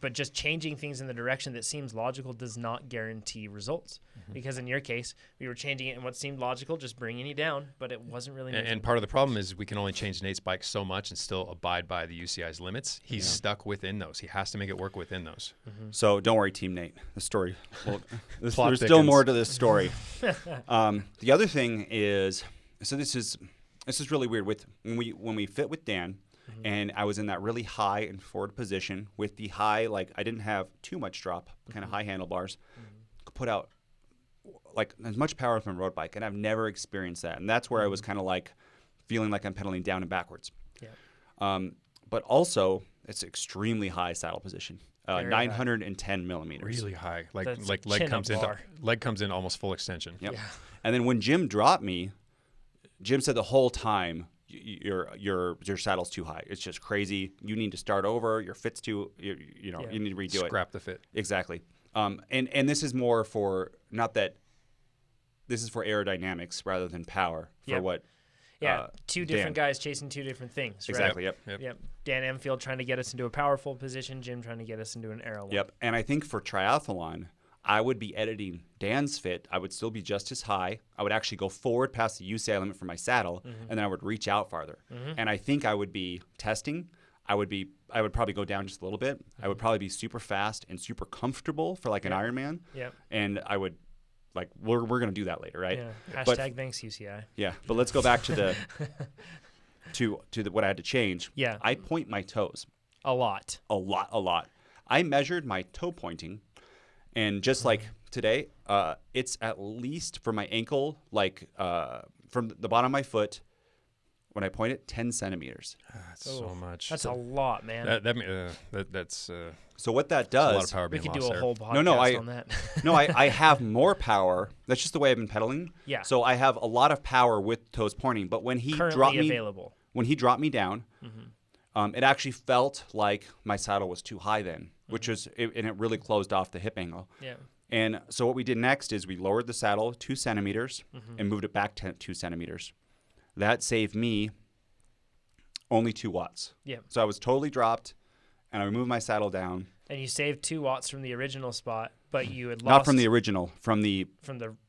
But just changing things in the direction that seems logical does not guarantee results. Because in your case, we were changing it in what seemed logical, just bringing you down, but it wasn't really. And part of the problem is we can only change Nate's bike so much and still abide by the UCI's limits. He's stuck within those. He has to make it work within those. So don't worry, Team Nate. The story. Well, there's Plot still thickens. more to this story. The other thing is, so this is really weird. With when we fit with Dan, and I was in that really high and forward position with the high, like I didn't have too much drop, kind of high handlebars, could put out like as much power as my road bike, and I've never experienced that. And that's where I was kind of like feeling like I'm pedaling down and backwards. Yeah. But also, it's extremely high saddle position, Very 910 millimeters. Really high. That's Like chin up leg comes in almost full extension. Yep. Yeah. And then when Jim dropped me, Jim said the whole time, your saddle's too high. It's just crazy. You need to start over. Your fit's too, you need to redo it. Scrap the fit. Exactly. And this is more for, not that, this is for aerodynamics rather than power for what. Yeah, two different Dan. guys chasing two different things, right? Exactly, yep. Yep. Dan Enfield trying to get us into a powerful position, Jim trying to get us into an aero one. Yep. And I think for triathlon, I would be editing Dan's fit. I would still be just as high. I would actually go forward past the UCI limit for my saddle, and then I would reach out farther. And I think I would be testing. I would probably go down just a little bit. I would probably be super fast and super comfortable for like an Ironman. Yep. And I would, like, we're going to do that later, right? Yeah. But- Hashtag thanks UCI. Yeah. But let's go back to the what I had to change. Yeah. I point my toes A lot. a lot. I measured my toe pointing, and just like today, it's at least for my ankle, like from the bottom of my foot, when I point it, 10 centimeters. That's so much. That's a lot, man. That's So what that a lot of does, power We being could lost do a there. whole podcast on that. no, I have more power. That's just the way I've been pedaling. Yeah. So I have a lot of power with toes pointing. But when he Currently dropped me, available. when he dropped me down, it actually felt like my saddle was too high then, which was, and it really closed off the hip angle. Yeah. And so what we did next is we lowered the saddle 2 centimeters and moved it back 2 centimeters. That saved me only 2 watts. Yeah. So I was totally dropped, and I removed my saddle down. And you saved 2 watts from the original spot, but you had lost Not from the original, from the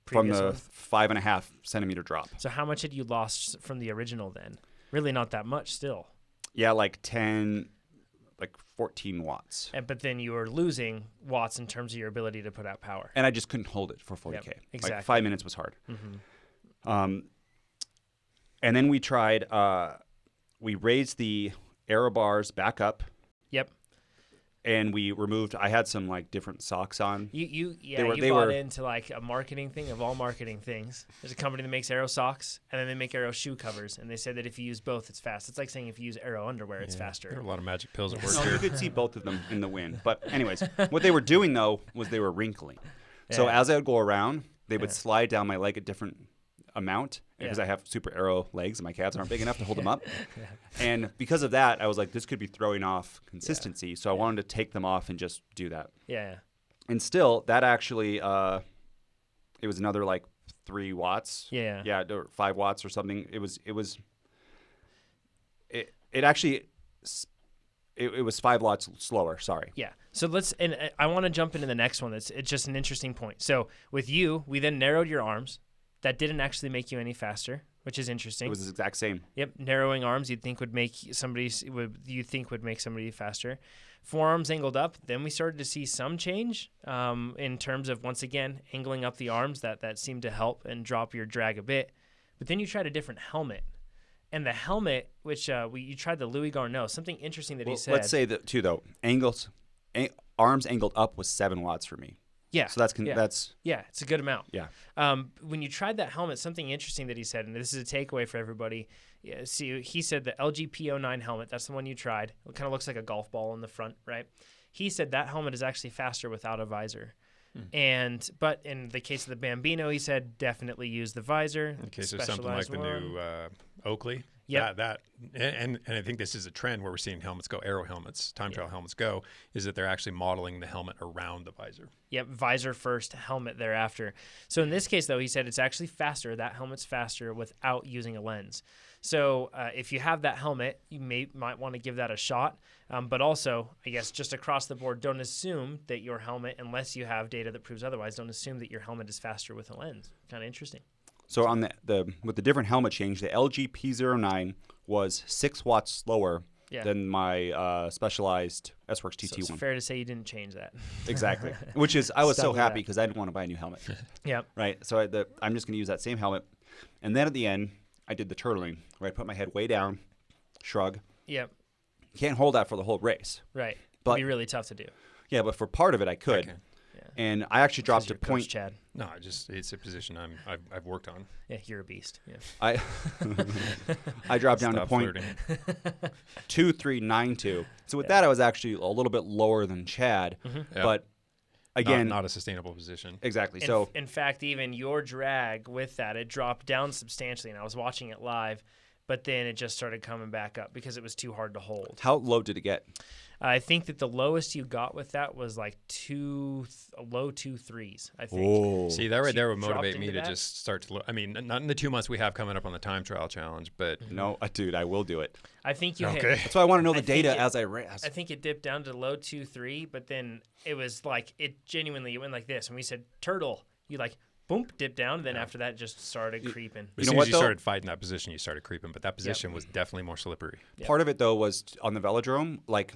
previous one. 5.5 centimeter drop. So how much had you lost from the original then? Really not that much still. Yeah, like 14 watts. But then you were losing watts in terms of your ability to put out power. And I just couldn't hold it for 40K. Yep, exactly. Like 5 minutes was hard. And then we tried, we raised the Aero bars back up. Yep. And we removed, I had some like different socks on. You They bought were- into like a marketing thing of all marketing things. There's a company that makes Aero socks, and then they make Aero shoe covers, and they said that if you use both, it's fast. It's like saying if you use Aero underwear, it's There are faster. a lot of magic pills at work No, here. you could see both of them in the wind. But anyways, what they were doing though was they were wrinkling. So Yeah. as I would go around, they would Yeah. slide down my leg a different amount because Yeah. I have super Aero legs and my calves aren't big enough to hold them up. And because of that, I was like, this could be throwing off consistency. So I wanted to take them off and just do that. Yeah. And still, that actually, it was another like 3 watts. Yeah. Yeah, or 5 watts or something. It actually, it was 5 watts slower. Sorry. Yeah. So I want to jump into the next one. It's just an interesting point. So with you, we then narrowed your arms. That didn't actually make you any faster, which is interesting. It was the exact same. Yep, narrowing arms you'd think would make somebody faster. Forearms angled up. Then we started to see some change in terms of, once again, angling up the arms. That seemed to help and drop your drag a bit. But then you tried a different helmet, and the helmet, which you tried the Louis Garneau. Something interesting that he said. Let's say that too, though. Arms angled up was 7 watts for me. Yeah. So that's yeah, it's a good amount. Yeah. When you tried that helmet, something interesting that he said, and this is a takeaway for everybody. Yeah, see, he said the LGP09 helmet, that's the one you tried. It kind of looks like a golf ball in the front, right? He said that helmet is actually faster without a visor. But in the case of the Bambino, he said definitely use the visor. In case of something like the new Oakley. Yep. And I think this is a trend where we're seeing helmets go, Aero helmets, time trial helmets go, is that they're actually modeling the helmet around the visor. Yep, visor first, helmet thereafter. So in this case, though, he said it's actually faster. That helmet's faster without using a lens. So if you have that helmet, you might want to give that a shot. But also, I guess, just across the board, don't assume that your helmet, unless you have data that proves otherwise, don't assume that your helmet is faster with a lens. Kind of interesting. So on with the different helmet change, the LG P09 was 6 watts slower than my Specialized S-Works TT1. So it's fair to say you didn't change that. Exactly. Which is, I was so happy because I didn't want to buy a new helmet. Yep. Right. So I'm just going to use that same helmet. And then at the end, I did the turtling, where I put my head way down, shrug. Yep. You can't hold that for the whole race. Right. But it'd be really tough to do. Yeah, but for part of it, I could. Okay. Yeah. And I actually dropped a Coach point. Chad. No, it's a position I've worked on. Yeah, you're a beast. Yeah. I dropped down to Stop point flirting. 2392. So with that, I was actually a little bit lower than Chad. Yeah. But again, not a sustainable position. exactly. So in fact, even your drag with that, it dropped down substantially, and I was watching it live, but then it just started coming back up because it was too hard to hold. how low did it get? I think that the lowest you got with that was like low 2.3s, I think. Oh. See, that right there would dropped motivate me into to that? just start to look. I mean, not in the 2 months we have coming up on the time trial challenge, but No, dude, I will do it. I think you Okay. hit. That's why I want to know the I think data it- as I race. I think it dipped down to low 2.3, but then it was like it went like this, and we said turtle. You like boom, dipped down, and then after that, it just started creeping. as know soon what, as you though? started fighting that position, you started creeping. But that position was definitely more slippery. Part of it though was on the velodrome, like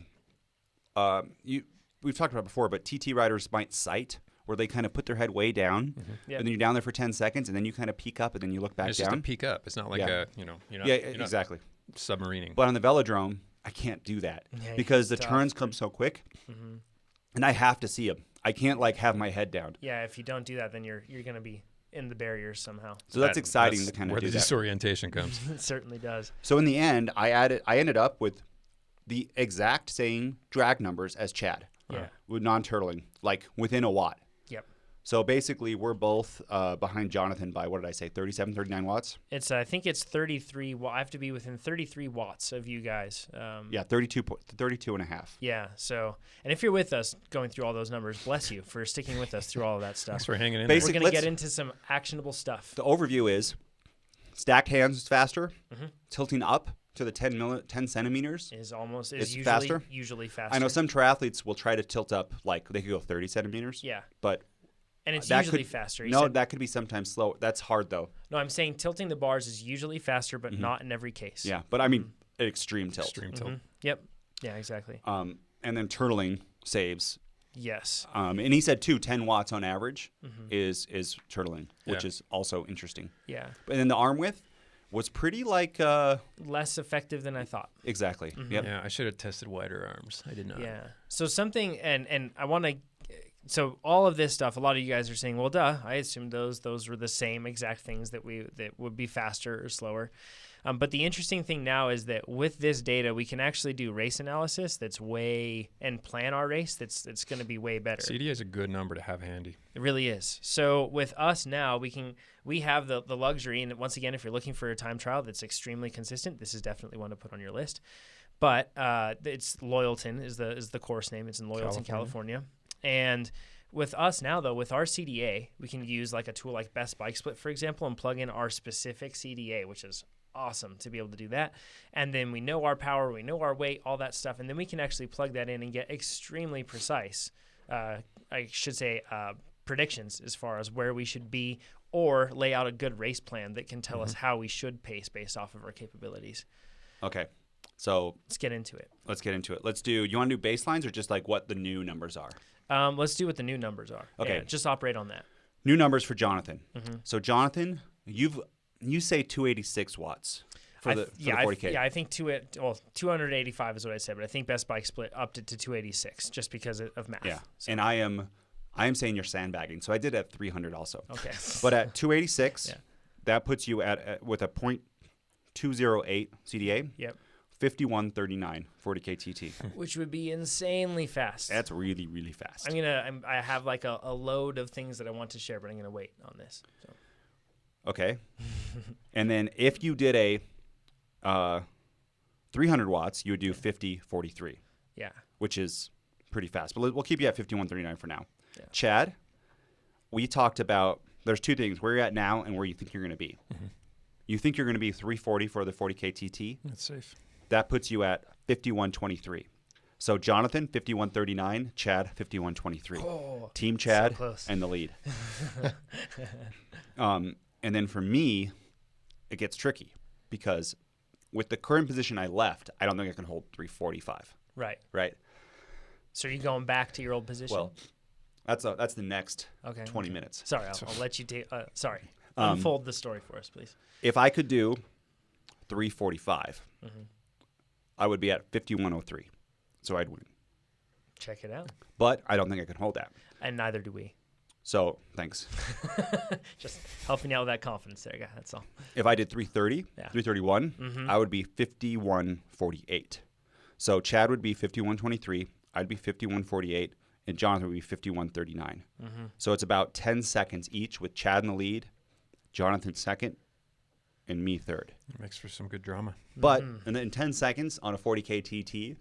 we've talked about before, but TT riders might sight where they kind of put their head way down, Yep. and then you're down there for 10 seconds, and then you kind of peek up, and then you look back It's just a down. peek up. It's not like Yeah. you're not Exactly. not submarining. But on the velodrome, I can't do that Yeah, because the it's tough. turns come so quick, and I have to see them. I can't like have my head down. Yeah, if you don't do that, then you're going to be in the barriers somehow. So that's exciting to kind of where do the that. disorientation comes. It certainly does. So in the end, I ended up with the exact same drag numbers as Chad. Yeah. With non-turtling, like within a watt. Yep. So basically, we're both behind Jonathan by, what did I say, 37, 39 watts? I think it's 33. I have to be within 33 watts of you guys. Yeah, 32 and a half. Yeah. So, and if you're with us going through all those numbers, bless you for sticking with us through all of that stuff. Thanks for hanging in Basic- We're going to let's- get into some actionable stuff. The overview is stacked hands is faster, Mm-hmm. tilting up to the 10 centimeters. Is It's usually faster? Usually faster. I know some triathletes will try to tilt up, like they could go 30 centimeters. Yeah. But And it's that usually could, faster. No, that could be sometimes slow. That's hard, though. No, I'm saying tilting the bars is usually faster, but not in every case. Yeah, but I mean, an extreme tilt. Extreme tilt. Yep. Yeah, exactly. And then turtling saves. Yes. And he said, 10 watts on average is turtling, which Yeah. is also interesting. Yeah. And then the arm width was pretty like Less effective than I thought. exactly. Yep. Yeah, I should have tested wider arms. I did not. Yeah. So something, and I want to, so all of this stuff, a lot of you guys are saying, well, duh, I assumed those were the same exact things that would be faster or slower. But the interesting thing now is that with this data, we can actually do race analysis and plan our race that's going to be way better. CDA is a good number to have handy. It really is. So with us now, we have the luxury, and once again, if you're looking for a time trial that's extremely consistent, this is definitely one to put on your list. But it's Loyalton is the course name. It's in Loyalton, California. And with us now, though, with our CDA, we can use like a tool like Best Bike Split, for example, and plug in our specific CDA, which is awesome to be able to do that. And then we know our power, we know our weight, all that stuff, and then we can actually plug that in and get extremely precise, I should say, predictions as far as where we should be, or lay out a good race plan that can tell us how we should pace based off of our capabilities. Okay. So Let's get into it. You want to do baselines or just like what the new numbers are? Let's do what the new numbers are. Okay. Yeah, just operate on that. New numbers for Jonathan. So Jonathan, you say 286 watts for the 40K. I think 285 is what I said, but I think Best Bike Split upped it to 286 just because of math. Yeah. So, And I am saying you're sandbagging. So I did at 300 also. okay. But at 286, Yeah. that puts you at with a .208 CDA, Yep. 5139 40K TT. Which would be insanely fast. That's really, really fast. I have like a load of things that I want to share, but I'm gonna wait on this. So. Okay. And then if you did 300 watts, you would do 50-43, Yeah. which is pretty fast. But we'll keep you at 51-39 for now. Yeah. Chad, we talked about, there's two things, where you're at now and where you think you're going to be. Mm-hmm. You think you're going to be 340 for the 40K TT. That's safe. That puts you at 51-23. So Jonathan, 51-39. Chad, 51-23. Oh, Team Chad so close. and the lead. And then for me, it gets tricky because with the current position I left, I don't think I can hold 345. Right. Right? So are you going back to your old position? Well, that's the next okay. 20 minutes. Sorry, I'll let you take. Unfold the story for us, please. If I could do 345, I would be at 5103. So I'd win. Check it out. But I don't think I can hold that. And neither do we. So thanks. Just helping you out with that confidence there, guy. That's all. If I did 330, Yeah. 331, I would be 5148. So Chad would be 5123, I'd be 5148, and Jonathan would be 5139. So it's about 10 seconds each with Chad in the lead, Jonathan second, and me third. It makes for some good drama. But in 10 seconds on a 40K TT,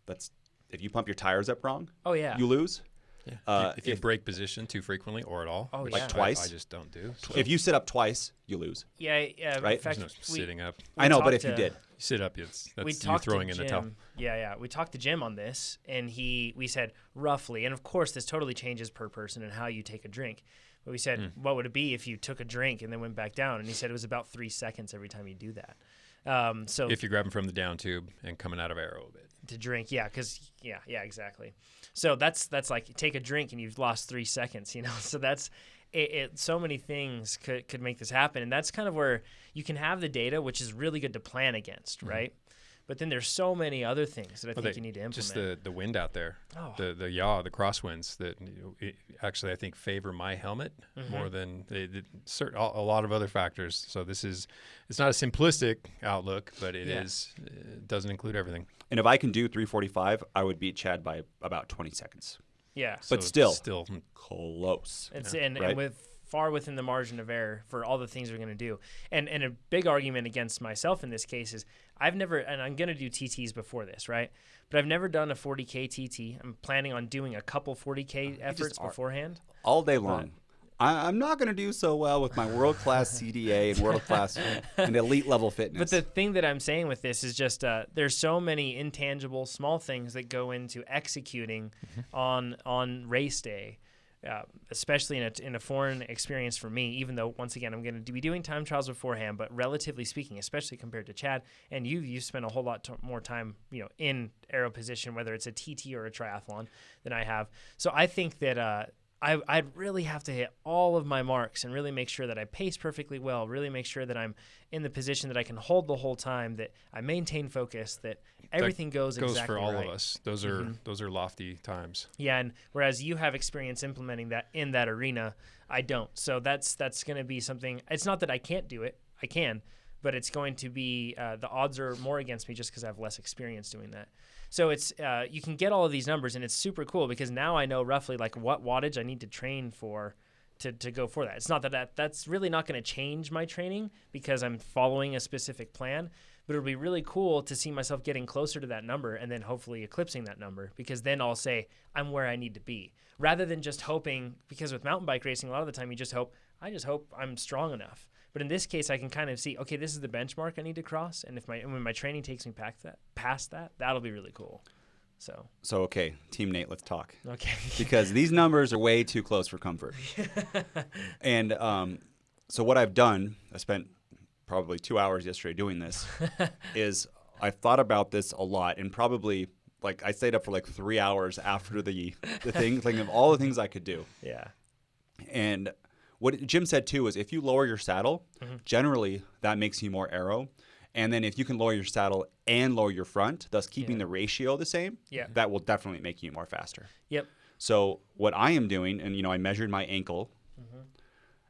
that's if you pump your tires up wrong, Oh, yeah. you lose. Yeah. If you break position too frequently or at all, Oh, which yeah. Like twice? I just don't do. So If you sit up twice, you lose. Yeah. Right? In fact, there's no sitting up. I know, but talked if you to- did. You sit up, that's we you talked throwing to in Jim. the towel. Yeah. We talked to Jim on this, and we said roughly, and of course this totally changes per person and how you take a drink. But we said, what would it be if you took a drink and then went back down? And he said it was about 3 seconds every time you do that. So If you grab them from the down tube and coming out of Aero a bit. to drink, yeah, exactly. So that's like take a drink and you've lost 3 seconds, So that's it. So many things could make this happen, and that's kind of where you can have the data, which is really good to plan against, right? But then there's so many other things that I think you need to implement. Just the wind out there, Oh. the crosswinds that actually I think favor my helmet more than a lot of other factors. So it's not a simplistic outlook, but it doesn't include everything. And if I can do 345, I would beat Chad by about 20 seconds. Yeah, But So still close. it's right? and with far within the margin of error for all the things we're going to do. And a big argument against myself in this case is I've never, and I'm going to do TTs before this, right? But I've never done a 40K TT. I'm planning on doing a couple 40K efforts beforehand. All day long. I'm not going to do so well with my world-class CDA and world-class and elite level fitness. But the thing that I'm saying with this is just there's so many intangible small things that go into executing on race day. Especially in a foreign experience for me, even though, once again, I'm going to be doing time trials beforehand, but relatively speaking, especially compared to Chad, and you've spent a whole lot more time, in aero position, whether it's a TT or a triathlon, than I have. So I think that I'd really have to hit all of my marks and really make sure that I pace perfectly well, really make sure that I'm in the position that I can hold the whole time, that I maintain focus, that everything goes exactly for all right. of us. Those are lofty times. Yeah, and whereas you have experience implementing that in that arena, I don't. So that's going to be something. It's not that I can't do it. I can, but it's going to be the odds are more against me just because I have less experience doing that. So it's you can get all of these numbers, and it's super cool because now I know roughly like what wattage I need to train for to go for that. It's not that's really not going to change my training because I'm following a specific plan, but it'll be really cool to see myself getting closer to that number and then hopefully eclipsing that number, because then I'll say I'm where I need to be rather than just hoping, because with mountain bike racing, a lot of the time I just hope I'm strong enough. But in this case, I can kind of see, okay, this is the benchmark I need to cross, and when my training takes me past that, that'll be really cool. So okay, Team Nate, let's talk. Okay. Because these numbers are way too close for comfort. And so what I've done, I spent probably 2 hours yesterday doing this, is I've thought about this a lot, and probably I stayed up for 3 hours after the thing, thinking of all the things I could do. Yeah. And what Jim said too is if you lower your saddle, generally that makes you more aero. And then if you can lower your saddle and lower your front, thus keeping the ratio the same, that will definitely make you more faster. Yep. So what I am doing, and I measured my ankle,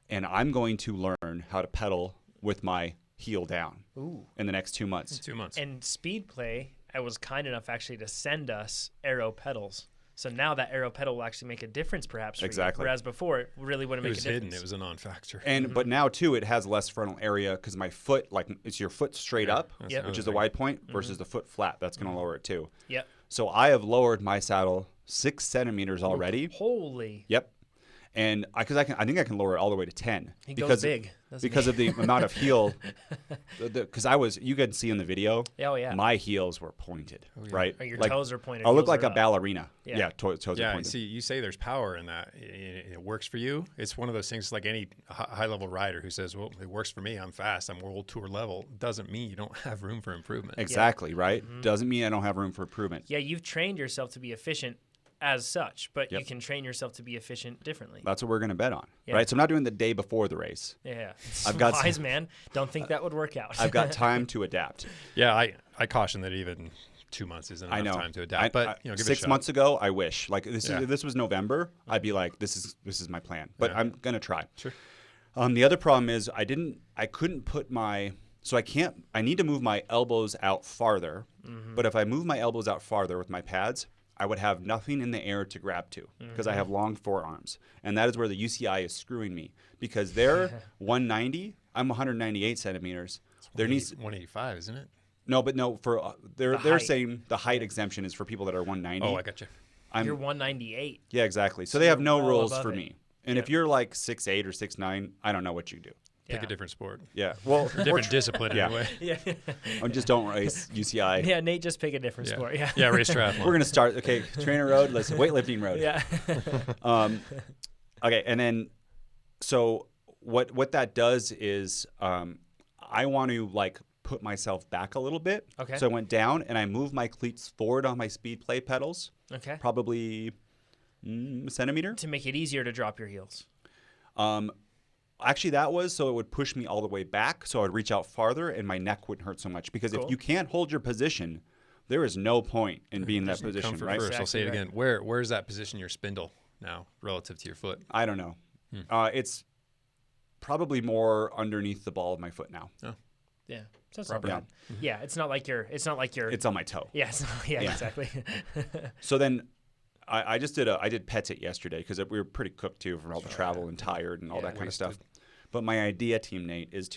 and I'm going to learn how to pedal with my heel down in the next 2 months. 2 months. And Speed Play, I was kind enough actually to send us Aero pedals. So now that Aero pedal will actually make a difference, perhaps. For Exactly. you, whereas before, it really wouldn't It make was a difference. hidden. It was a non-factor. And but now too, it has less frontal area because my foot, like it's your foot straight up, That's Yep. another which is the thing. wide point, versus the foot flat. That's going to lower it too. Yep. So I have lowered my saddle 6 centimeters already. Holy. Yep. And I think I can lower it all the way to 10 He because goes big. doesn't because he? of the amount of heel. Because you could see in the video, Oh, yeah. my heels were pointed, right? Or your like, toes are pointed. I look heels like are a up. ballerina. Yeah. Yeah, toes are Yeah, pointed. see, you say there's power in that. It works for you. It's one of those things like any high-level rider who says, well, it works for me. I'm fast. I'm world tour level. Doesn't mean you don't have room for improvement. Exactly, right? Doesn't mean I don't have room for improvement. Yeah, you've trained yourself to be efficient as such, but Yep. you can train yourself to be efficient differently. That's what we're going to bet on, Yeah. right? So I'm not doing the day before the race. Yeah. I've got Wise man. Don't think that would work out. I've got time to adapt. Yeah, I caution that even 2 months isn't I enough know. time to adapt. But give it a 6 shot. months ago, I wish like this Yeah. is if this was November, I'd be like, this is my plan. But Yeah. I'm gonna try. Sure. The other problem is I couldn't put I need to move my elbows out farther. But if I move my elbows out farther with my pads, I would have nothing in the air to grab to because I have long forearms. And that is where the UCI is screwing me because they're 190, I'm 198 centimeters. There needs 185, isn't it? no for they're height. saying the height exemption is for people that are 190. Oh, I got you. You're 198. Yeah, exactly. So So they have you're no well rules above for it. me. And if you're like 6'8" or 6'9", I don't know what you do. Pick Yeah. a different sport. Yeah. Well, Different discipline Yeah. anyway. Yeah. I just don't race UCI. Yeah, Nate, just pick a different Yeah. sport. Yeah. Yeah, race triathlon. We're gonna start. Okay, TrainerRoad. Listen, weightlifting road. Yeah. Okay, and then so what that does is I want to like put myself back a little bit. Okay. So I went down and I moved my cleats forward on my speed play pedals, Okay. probably a centimeter. To make it easier to drop your heels. Actually, that was so it would push me all the way back, so I would reach out farther, and my neck wouldn't hurt so much. Because Cool. if you can't hold your position, there is no point in being in that position, Comfort right? first. I'll say it Exactly again. Where's that position your spindle now relative to your foot? I don't know. It's probably more underneath the ball of my foot now. Yeah. So it's not Rubber. bad. Yeah. It's not like you're. It's on my toe. Yeah. It's not, yeah. Exactly. So then I did pets it yesterday because we were pretty cooked too from all the travel and tired and all that kind of stuff. But my idea, Team Nate, is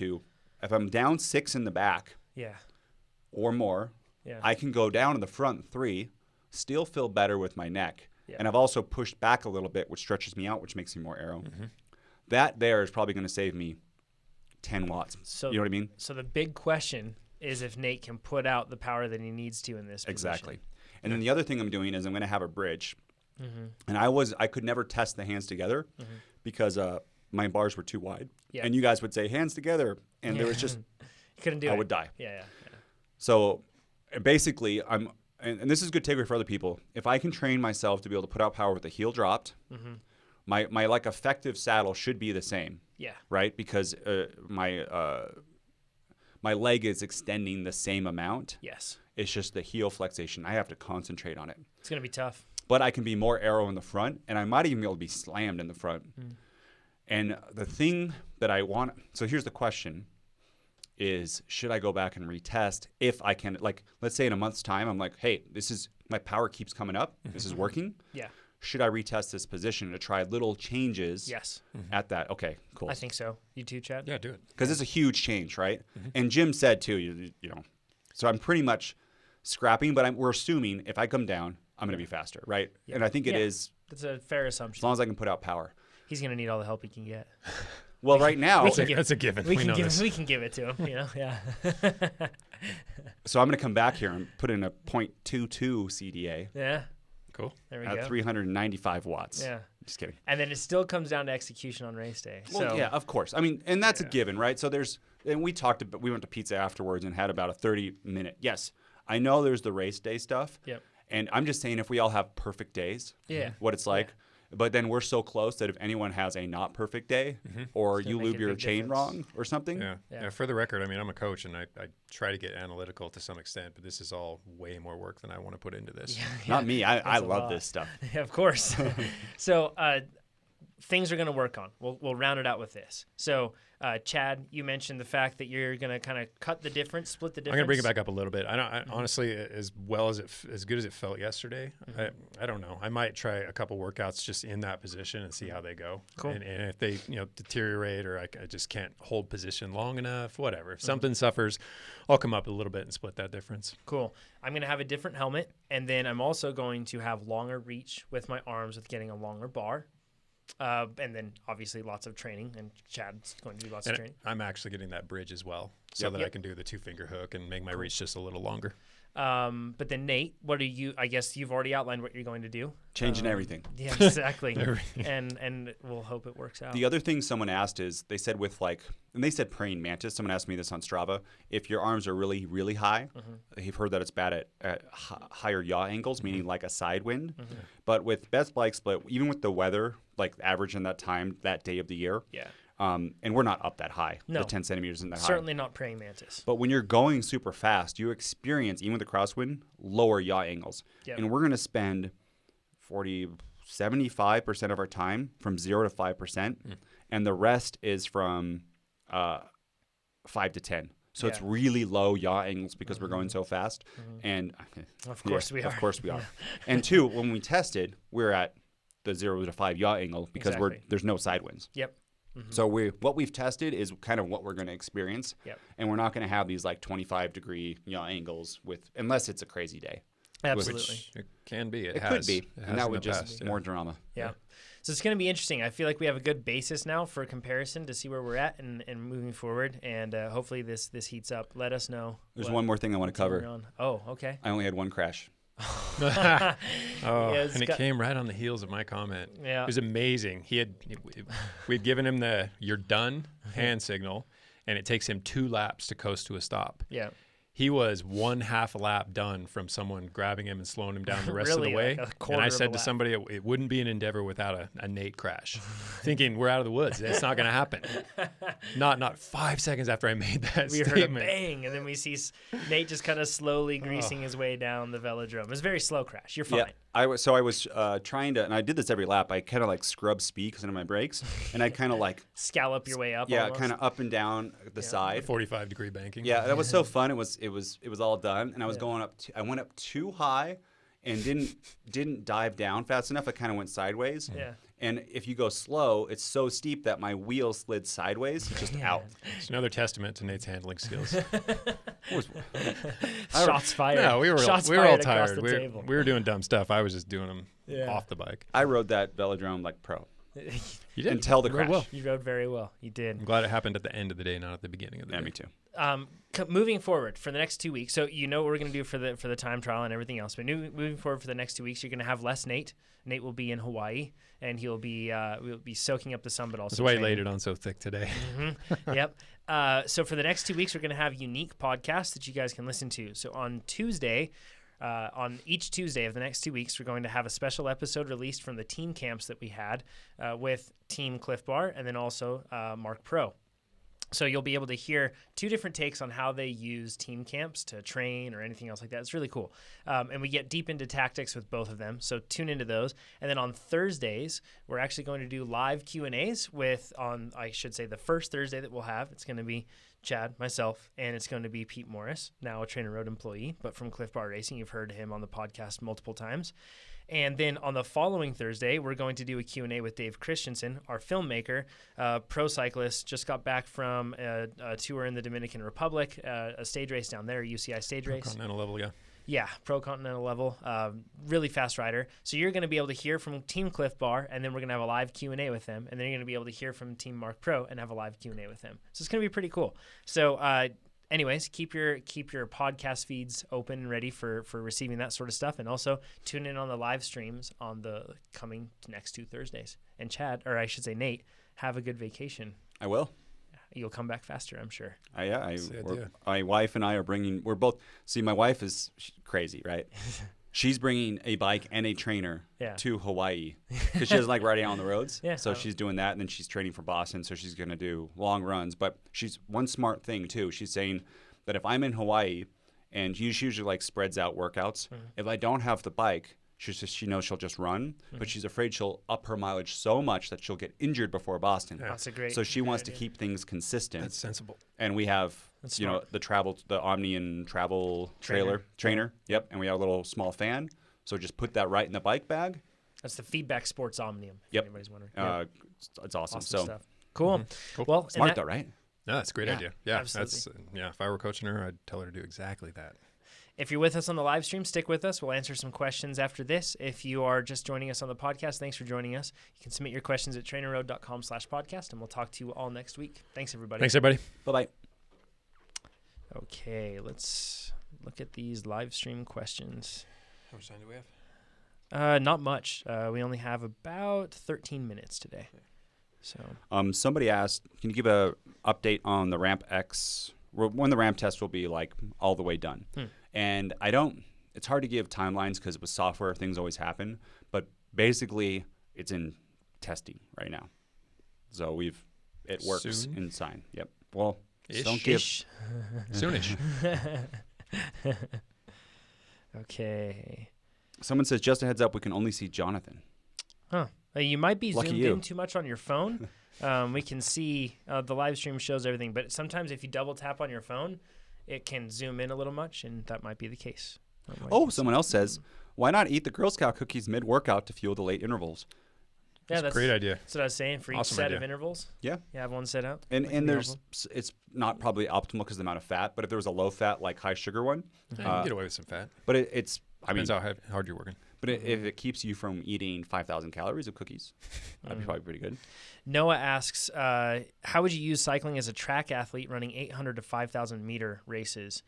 if I'm down 6 in the back Yeah. or more, Yeah. I can go down in the front 3, still feel better with my neck. Yeah. And I've also pushed back a little bit, which stretches me out, which makes me more aero. That there is probably going to save me 10 watts. So you know what I mean? So the big question is if Nate can put out the power that he needs to in this position. Exactly. And then the other thing I'm doing is I'm going to have a bridge. Mm-hmm. And I could never test the hands together because my bars were too wide. Yeah. And you guys would say hands together, and there was just You couldn't do it. I would die. Yeah. So basically, and this is a good takeaway for other people. If I can train myself to be able to put out power with the heel dropped, my like effective saddle should be the same, Yeah. right? Because my leg is extending the same amount. Yes. It's just the heel flexation. I have to concentrate on it. It's gonna be tough. But I can be more aero in the front, and I might even be able to be slammed in the front. And the thing that I want, so here's the question, is should I go back and retest if I can, like, let's say in a month's time, I'm like, hey, my power keeps coming up. This is working. Yeah. Should I retest this position to try little changes Yes. at that? Okay, cool. I think so. You too, Chad? Yeah, do it. Because it's a huge change, right? And Jim said too, you know, so I'm pretty much scrapping, but we're assuming if I come down, I'm going to be faster, right? Yeah. And I think it Yeah. is, That's a fair as assumption. long as I can put out power. He's gonna need all the help he can get. Well, right now, we can give- That's a given. We We can know give this. we can give it to him. You know. Yeah. so I'm going to come back here and put in a 0.22 CDA Yeah. Cool. There we at go. 395 watts. Yeah. Just kidding. And then it still comes down to execution on race day. Well, So yeah, of course. I mean, and that's a given, right? So and we went to pizza afterwards and had about a 30-minute. Yes, I know there's the race day stuff. Yep. And I'm just saying if we all have perfect days, Yeah. what it's like. But then we're so close that if anyone has a not perfect day or It's you gonna make lube a your big chain difference. wrong or something, Yeah. Yeah. Yeah. For the record, I mean, I'm a coach and I try to get analytical to some extent, but this is all way more work than I want to put into this. Yeah. not me. I That's a love lot. this stuff. Yeah, of course. So things are going to work on. We'll round it out with this. So, Chad, you mentioned the fact that you're going to kind of cut the difference, split the difference. I'm going to bring it back up a little bit. Honestly, as good as it felt yesterday, I don't know. I might try a couple workouts just in that position and see how they go. Cool. And if they deteriorate or I just can't hold position long enough, whatever. If something suffers, I'll come up a little bit and split that difference. Cool. I'm going to have a different helmet, and then I'm also going to have longer reach with my arms with getting a longer bar. And then obviously lots of training, and Chad's going to do lots of training. I'm actually getting that bridge as well, so that I can do the 2-finger hook and make my reach just a little longer. But then Nate, what are you? I guess you've already outlined what you're going to do. Changing everything. Yeah, exactly. And we'll hope it works out. The other thing someone asked is they said and they said praying mantis. Someone asked me this on Strava. If your arms are really, really high, they've heard that it's bad at higher yaw angles, meaning like a side wind. But with best bike split, even with the weather, like average in that time, that day of the year. Yeah. And we're not up that high. No. The 10 centimeters isn't that high. Certainly not praying mantis. But when you're going super fast, you experience, even with the crosswind, lower yaw angles. Yep. And we're going to spend 75% of our time from 0 to 5%. And the rest is from 5 to 10. So it's really low yaw angles because we're going so fast. And of course we are. Of course we are. And 2, when we tested, we're at the 0 to 5 yaw angle because there's no side winds. Yep. So what we've tested is kind of what we're going to experience. Yep. And we're not going to have these like 25-degree yaw angles unless it's a crazy day. Absolutely. Which it can be. It could be. And that would just more drama. Yeah. So it's going to be interesting. I feel like we have a good basis now for comparison to see where we're at and moving forward. And hopefully this heats up. Let us know. There's one more thing I want to cover. Oh, okay. I only had one crash. And it came right on the heels of my comment. Yeah. It was amazing. We'd given him the "you're done" hand signal, and it takes him 2 laps to coast to a stop. Yeah. He was 1/2 lap done from someone grabbing him and slowing him down the rest of the way. And I said to somebody, it wouldn't be an endeavor without a Nate crash. Thinking we're out of the woods. That's not going to happen. Not 5 seconds after I made that statement. We heard a bang, and then we see Nate just kind of slowly greasing his way down the velodrome. It was a very slow crash. You're fine. Yeah. I was trying to, and I did this every lap. I kind of like scrub speed because of my brakes, and I kind of like scallop your way up. Yeah, kind of up and down the side. 45-degree banking. Yeah, that was so fun. It was all done, and I was going up. I went up too high, and didn't dive down fast enough. I kind of went sideways. Yeah. And if you go slow, it's so steep that my wheel slid sideways, just out. It's another testament to Nate's handling skills. Shots fired. No, we were all tired. We were doing dumb stuff. I was just doing them off the bike. I rode that velodrome like pro. You did. Until the crash. Well. You rode very well. You did. I'm glad it happened at the end of the day, not at the beginning of the day. Me too. Moving forward for the next 2 weeks, so you know what we're going to do for the time trial and everything else. But moving forward for the next 2 weeks, you're going to have less Nate. Nate will be in Hawaii, and we'll be soaking up the sun, but also that's why he laid it on so thick today. Yep. So for the next 2 weeks, we're going to have unique podcasts that you guys can listen to. So on Tuesday, on each Tuesday of the next 2 weeks, we're going to have a special episode released from the team camps that we had with Team Cliff Bar and then also Mark Pro. So you'll be able to hear 2 different takes on how they use team camps to train or anything else like that. It's really cool. And we get deep into tactics with both of them. So tune into those. And then on Thursdays, we're actually going to do live Q&As the first Thursday that we'll have. It's going to be Chad, myself, and it's going to be Pete Morris, now a TrainerRoad employee, but from Cliff Bar Racing. You've heard him on the podcast multiple times. And then on the following Thursday, we're going to do a Q&A with Dave Christensen, our filmmaker, pro cyclist, just got back from a tour in the Dominican Republic, a stage race down there, UCI stage race. Continental level, yeah. Yeah, pro continental level, really fast rider. So you're going to be able to hear from Team Cliff Bar, and then we're going to have a live Q&A with them, and then you're going to be able to hear from Team Mark Pro and have a live Q&A with them. So it's going to be pretty cool. So anyways, keep your podcast feeds open and ready for receiving that sort of stuff, and also tune in on the live streams on the coming next 2 Thursdays. And Chad, or I should say Nate, have a good vacation. I will. You'll come back faster, I'm sure. My wife and I are bringing. My wife is crazy, right? She's bringing a bike and a trainer to Hawaii because she doesn't like riding on the roads. Yeah, so she's doing that, and then she's training for Boston, so she's going to do long runs. But she's one smart thing, too. She's saying that if I'm in Hawaii, and she usually like spreads out workouts, if I don't have the bike, She knows she'll just run, but she's afraid she'll up her mileage so much that she'll get injured before Boston. Yeah. That's a great. So she wants to idea. keep things consistent. That's sensible. And we have, That's you know, smart. the Omni travel trainer. Yep. And we have a little small fan. So just put that right in the bike bag. That's the Feedback Sports Omnium. If Yep. anybody's wondering. Yeah. It's awesome. Awesome So stuff. Cool. Cool. Well, smart and though, right? No, that's a great Yeah, idea. Yeah, absolutely. If I were coaching her, I'd tell her to do exactly that. if you're with us on the live stream, stick with us. We'll answer some questions after this. If you are just joining us on the podcast, thanks for joining us. You can submit your questions at TrainerRoad.com/podcast, and we'll talk to you all next week. Thanks, everybody. Thanks, everybody. Bye-bye. Okay, let's look at these live stream questions. How much time do we have? Not much. We only have about 13 minutes today. So Somebody asked, can you give a update on the Ramp X, when the ramp test will be like all the way done? And it's hard to give timelines because with software, things always happen. But basically, it's in testing right now. So it works Soon? in sign. Yep. Well, Ish. don't give. Soonish. Okay. Someone says, just a heads up, we can only see Jonathan. Huh. You might be Lucky zoomed you. in too much on your phone. We can see the live stream shows everything, but sometimes if you double tap on your phone, it can zoom in a little much, and that might be the case. Oh, someone else says, why not eat the Girl Scout cookies mid-workout to fuel the late intervals? Yeah, That's a great idea. That's what I was saying. For each Awesome set idea. of intervals, Yeah. you have one set out. And That can be there's helpful. it's not probably optimal because of the amount of fat, but if there was a low-fat, like high-sugar one, You can get away with some fat. but it's, I mean, Depends how hard you're working. but if it keeps you from eating 5,000 calories of cookies, that'd be probably pretty good. Noah asks, how would you use cycling as a track athlete running 800 to 5,000 meter races?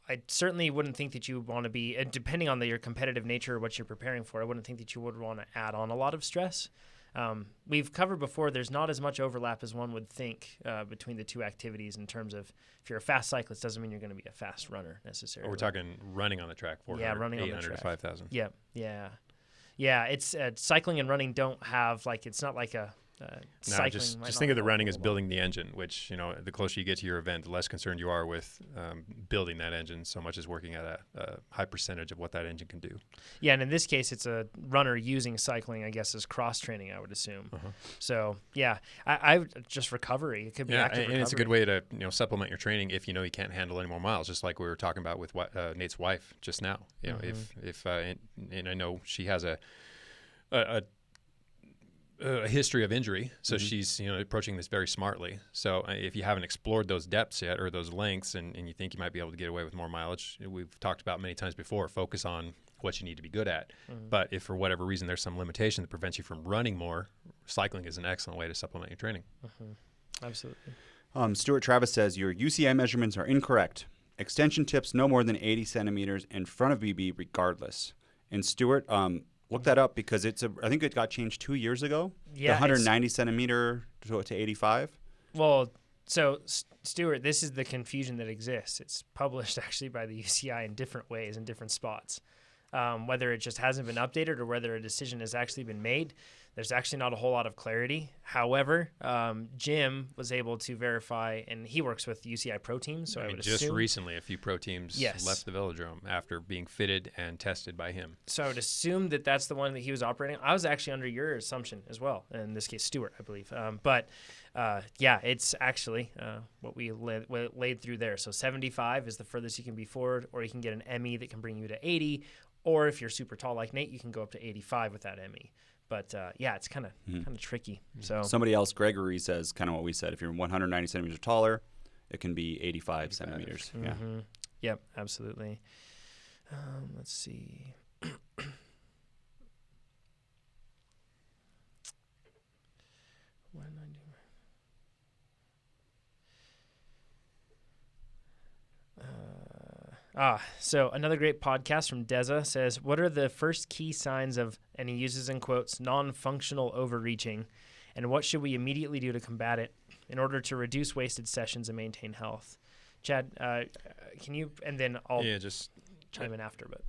I certainly wouldn't think that you would want to be, depending on your competitive nature or what you're preparing for, I wouldn't think that you would want to add on a lot of stress. We've covered before, there's not as much overlap as one would think between the two activities in terms of if you're a fast cyclist, doesn't mean you're going to be a fast runner necessarily. We're talking running on the track, 400, running on the 800 track. to 5,000. Yeah, it's cycling and running don't have, like, it's not like a cycling. Just might not think of the have running a as whole lot. building the engine, which, the closer you get to your event, the less concerned you are with building that engine so much as working at a high percentage of what that engine can do. Yeah, and in this case, it's a runner using cycling, I guess, as cross-training, I would assume. So, yeah, I just recovery. It could be active recovery. And it's a good way to supplement your training if you can't handle any more miles, just like we were talking about with Nate's wife just now. If and I know she has a history of injury, so she's approaching this very smartly. So if you haven't explored those depths yet or those lengths, and you think you might be able to get away with more mileage, we've talked about many times before, focus on what you need to be good at. But if for whatever reason there's some limitation that prevents you from running more, cycling is an excellent way to supplement your training. Absolutely. Stuart Travis says, your UCI measurements are incorrect. Extension tips no more than 80 centimeters in front of BB regardless. And Stuart, look that up because I think it got changed 2 years ago. Yeah, the 190 centimeter to 85. Well, so, Stuart, this is the confusion that exists. It's published actually by the UCI in different ways, in different spots. Whether it just hasn't been updated or whether a decision has actually been made, there's actually not a whole lot of clarity. However, Jim was able to verify, and he works with UCI Pro Teams, so I would just assume. recently, a few pro teams left the velodrome after being fitted and tested by him. So I would assume that that's the one that he was operating. I was actually under your assumption as well, in this case, Stuart, I believe. But it's actually what we laid through there. So 75 is the furthest you can be forward, or you can get an ME that can bring you to 80, or if you're super tall like Nate, you can go up to 85 with that ME. But it's kind of tricky. So Somebody else, Gregory, says kind of what we said. If you're 190 centimeters or taller, it can be 85 centimeters. Yeah. Yep, absolutely. Let's see. What did I do? So another great podcast from Deza says, what are the first key signs of, and he uses in quotes, non-functional overreaching, and what should we immediately do to combat it in order to reduce wasted sessions and maintain health? Chad, can you, and then I'll just chime in after, but.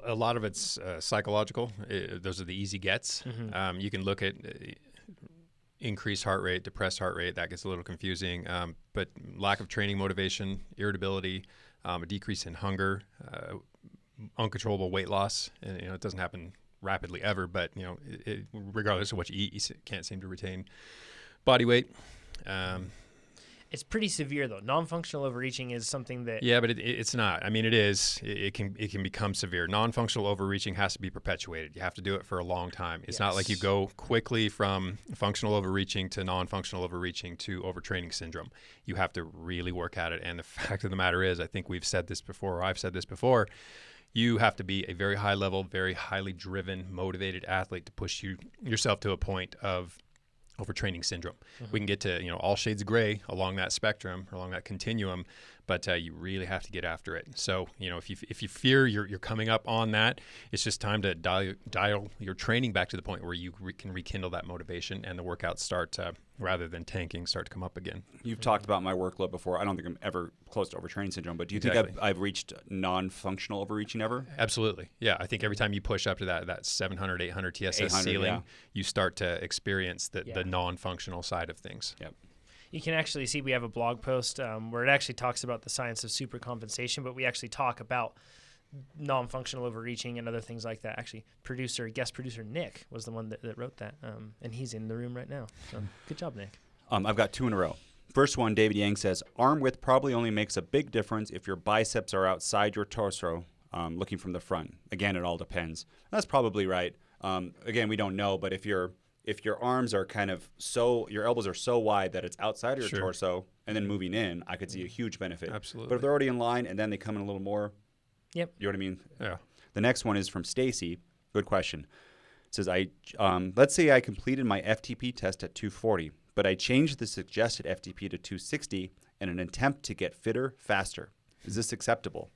A lot of it's psychological. Those are the easy gets. You can look at increased heart rate, depressed heart rate. That gets a little confusing. But lack of training motivation, irritability, a decrease in hunger, uncontrollable weight loss, and it doesn't happen rapidly ever, but regardless of what you eat, you can't seem to retain body weight. It's pretty severe though. Non-functional overreaching is something that but it's not. I mean, it is. It can become severe. Non-functional overreaching has to be perpetuated. You have to do it for a long time. It's not like you go quickly from functional overreaching to non-functional overreaching to overtraining syndrome. You have to really work at it. And the fact of the matter is, I think we've said this before, or I've said this before, you have to be a very high level, very highly driven, motivated athlete to push yourself to a point of overtraining syndrome. We can get to all shades of gray along that spectrum, along that continuum, but you really have to get after it. So if you fear you're coming up on that, it's just time to dial your training back to the point where you can rekindle that motivation, and the workouts start rather than tanking, start to come up again. You've talked about my workload before. I don't think I'm ever close to overtraining syndrome, but do you think I've reached non-functional overreaching ever? Absolutely. Yeah. I think every time you push up to that 700, 800 TSS ceiling, you start to experience the non-functional side of things. Yep. You can actually see we have a blog post where it actually talks about the science of supercompensation, but we actually talk about non-functional overreaching and other things like that. Actually, guest producer Nick was the one that wrote that, and he's in the room right now. So good job, Nick. I've got 2 in a row. First one, David Yang says, arm width probably only makes a big difference if your biceps are outside your torso, looking from the front. Again, it all depends. That's probably right. Again, we don't know, but if your arms are kind of your elbows are so wide that it's outside of your torso and then moving in, I could see a huge benefit. Absolutely. But if they're already in line and then they come in a little more, yep. You know what I mean? Yeah. The next one is from Stacy. Good question. It says, let's say I completed my FTP test at 240, but I changed the suggested FTP to 260 in an attempt to get fitter faster. Is this acceptable?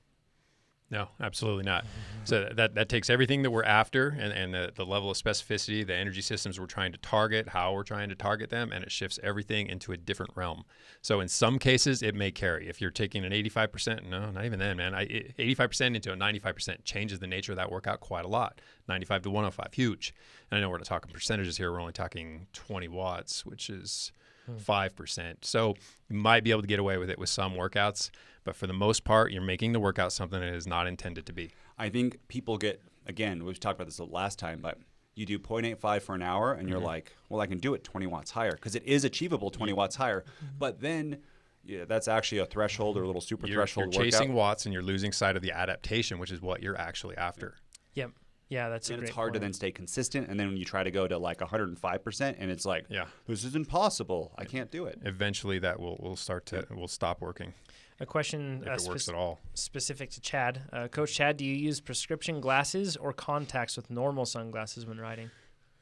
No, absolutely not. So that takes everything that we're after and the level of specificity, the energy systems we're trying to target, how we're trying to target them, and it shifts everything into a different realm. So in some cases, it may carry. If you're taking an 85%, no, not even then, man. 85% into a 95% changes the nature of that workout quite a lot. 95 to 105, huge. And I know we're not talking percentages here. We're only talking 20 watts, which is 5%. So you might be able to get away with it with some workouts, but for the most part, you're making the workout something that is not intended to be. I think people again, we've talked about this the last time, but you do 0.85 for an hour and you're like, well, I can do it 20 watts higher because it is achievable 20 watts higher. But then that's actually a threshold or a little super threshold workout. You're chasing watts and you're losing sight of the adaptation, which is what you're actually after. Yep. Yeah, that's and a great it's hard point. to then stay consistent, and then when you try to go to like 105%, and it's like, this is impossible. I can't do it. Eventually, that will stop working. A question if it works at all. Specific to Chad. Coach Chad, do you use prescription glasses or contacts with normal sunglasses when riding?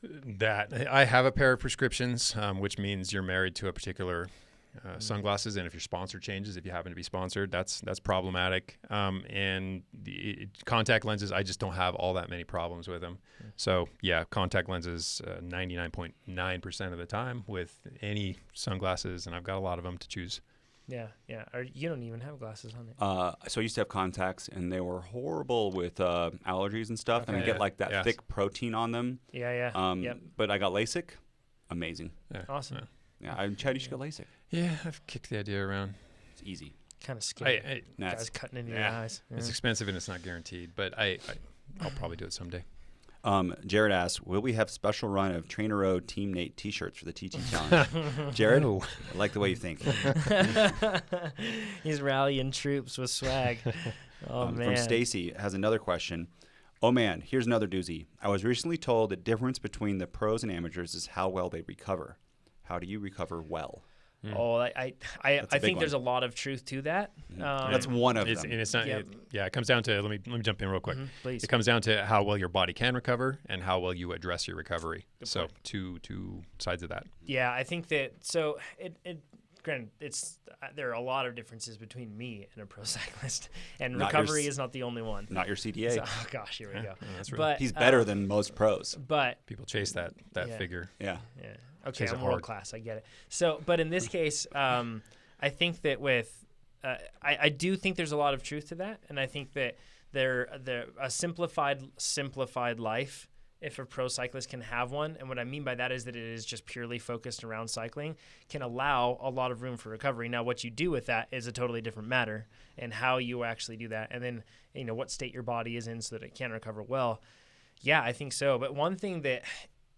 That I have a pair of prescriptions, which means you're married to a particular sunglasses, and if your sponsor changes, if you happen to be sponsored, that's problematic. And the contact lenses, I just don't have all that many problems with them. So yeah, contact lenses 99.9% of the time with any sunglasses, and I've got a lot of them to choose. Yeah. You don't even have glasses on it. So I used to have contacts, and they were horrible with allergies and stuff, and I get like that thick protein on them. Yeah. But I got LASIK. Amazing. Yeah. Awesome. Yeah, Chad, you should get LASIK. Yeah, I've kicked the idea around. It's easy. Kind of scary. Guys cutting into your eyes. It's expensive and it's not guaranteed, but I'll probably do it someday. Jared asks, will we have special run of TrainerRoad Team Nate t-shirts for the TT Challenge? Jared, I like the way you think. He's rallying troops with swag. Oh, man. From Stacy has another question. Oh, man, here's another doozy. I was recently told the difference between the pros and amateurs is how well they recover. How do you recover well? Oh, I think there's a lot of truth to that. That's one of them. And it's not. It comes down to. Let me jump in real quick. Please. It comes down to how well your body can recover and how well you address your recovery. So two sides of that. Yeah, I think that. So granted, there are a lot of differences between me and a pro cyclist, and recovery is not the only one. Not your CDA. So, oh gosh, here we go. But he's better than most pros. But people chase that figure. Yeah. Okay, I'm world class. I get it. So, but in this case, I think that I do think there's a lot of truth to that, and I think that a simplified life if a pro cyclist can have one, and what I mean by that is that it is just purely focused around cycling, can allow a lot of room for recovery. Now, what you do with that is a totally different matter, and how you actually do that, and then, you know, what state your body is in so that it can recover well. Yeah, I think so. But one thing that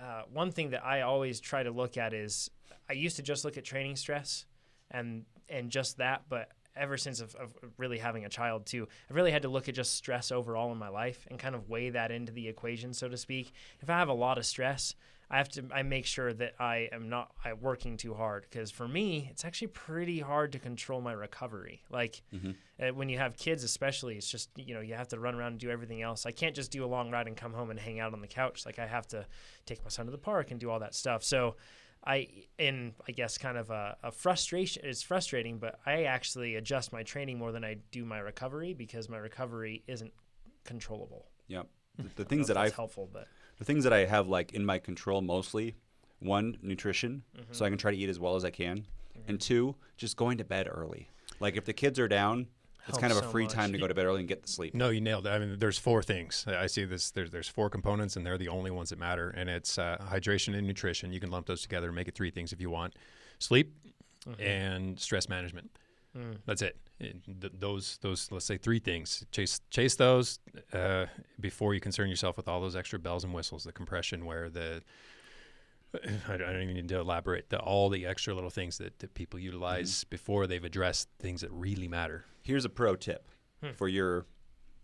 I always try to look at is, I used to just look at training stress and just that, but ever since of really having a child too, I've really had to look at just stress overall in my life and kind of weigh that into the equation, so to speak. If I have a lot of stress, I make sure that I am not working too hard, because for me, it's actually pretty hard to control my recovery. Like when you have kids, especially, it's just, you know, you have to run around and do everything else. I can't just do a long ride and come home and hang out on the couch. Like, I have to take my son to the park and do all that stuff. So I guess kind of a frustration. It's frustrating, but I actually adjust my training more than I do my recovery, because my recovery isn't controllable. Yeah. The things that helpful, but the things that I have like in my control mostly, one, nutrition, so I can try to eat as well as I can, and two, just going to bed early. Like, if the kids are down, it's kind of a free time to go to bed early and get the sleep. No, you nailed it. I mean, there's 4 things. I see this. There's 4 components, and they're the only ones that matter. And it's hydration and nutrition. You can lump those together and make it 3 things if you want: sleep and stress management. That's it. Those let's say 3 things. Chase those before you concern yourself with all those extra bells and whistles, the compression wear, I don't even need to elaborate, all the extra little things that people utilize before they've addressed things that really matter. Here's a pro tip for your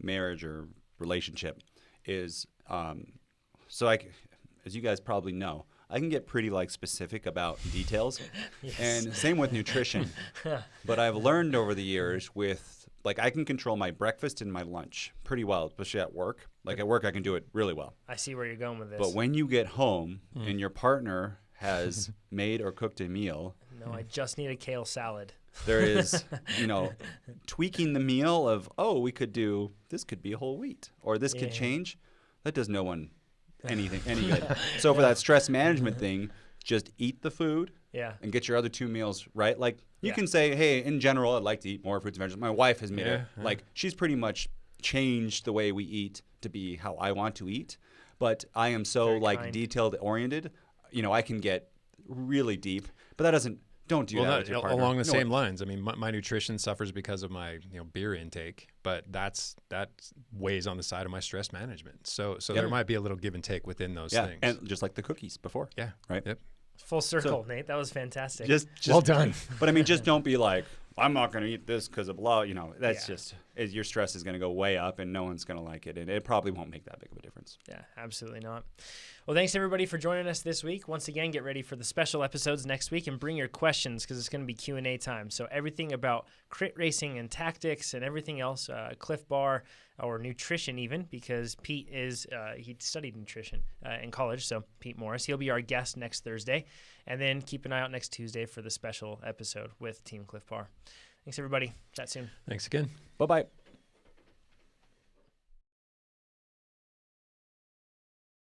marriage or relationship is, as you guys probably know, I can get pretty specific about details. Yes. And same with nutrition. But I've learned over the years I can control my breakfast and my lunch pretty well, especially at work. Like, at work, I can do it really well. I see where you're going with this. But when you get home and your partner has made or cooked a meal. No, I just need a kale salad. There is, tweaking the meal of, this could be whole wheat, or this could change. That does no one any good. So for that stress management thing, just eat the food and get your other 2 meals right. Like, you can say, hey, in general, I'd like to eat more fruits and vegetables. My wife has made it. Like, she's pretty much changed the way we eat to be how I want to eat. But I am so detailed oriented, I can get really deep, but that doesn't. Don't do that with your partner. Along the same lines. I mean, my nutrition suffers because of my beer intake, but that weighs on the side of my stress management. So there might be a little give and take within those things. And just like the cookies before. Yeah. Right. Yep. Full circle, Nate. That was fantastic. Just well done. But I mean, just don't be like, I'm not going to eat this because of blah. That's just your stress is going to go way up, and no one's going to like it, and it probably won't make that big of a difference. Yeah, absolutely not. Well, thanks everybody for joining us this week. Once again, get ready for the special episodes next week, and bring your questions, because it's going to be Q&A time. So everything about crit racing and tactics and everything else, Cliff Bar or nutrition even, because Pete he studied nutrition in college. So Pete Morris, he'll be our guest next Thursday, and then keep an eye out next Tuesday for the special episode with Team Cliff Bar. Thanks everybody. Chat soon. Thanks again. Bye-bye.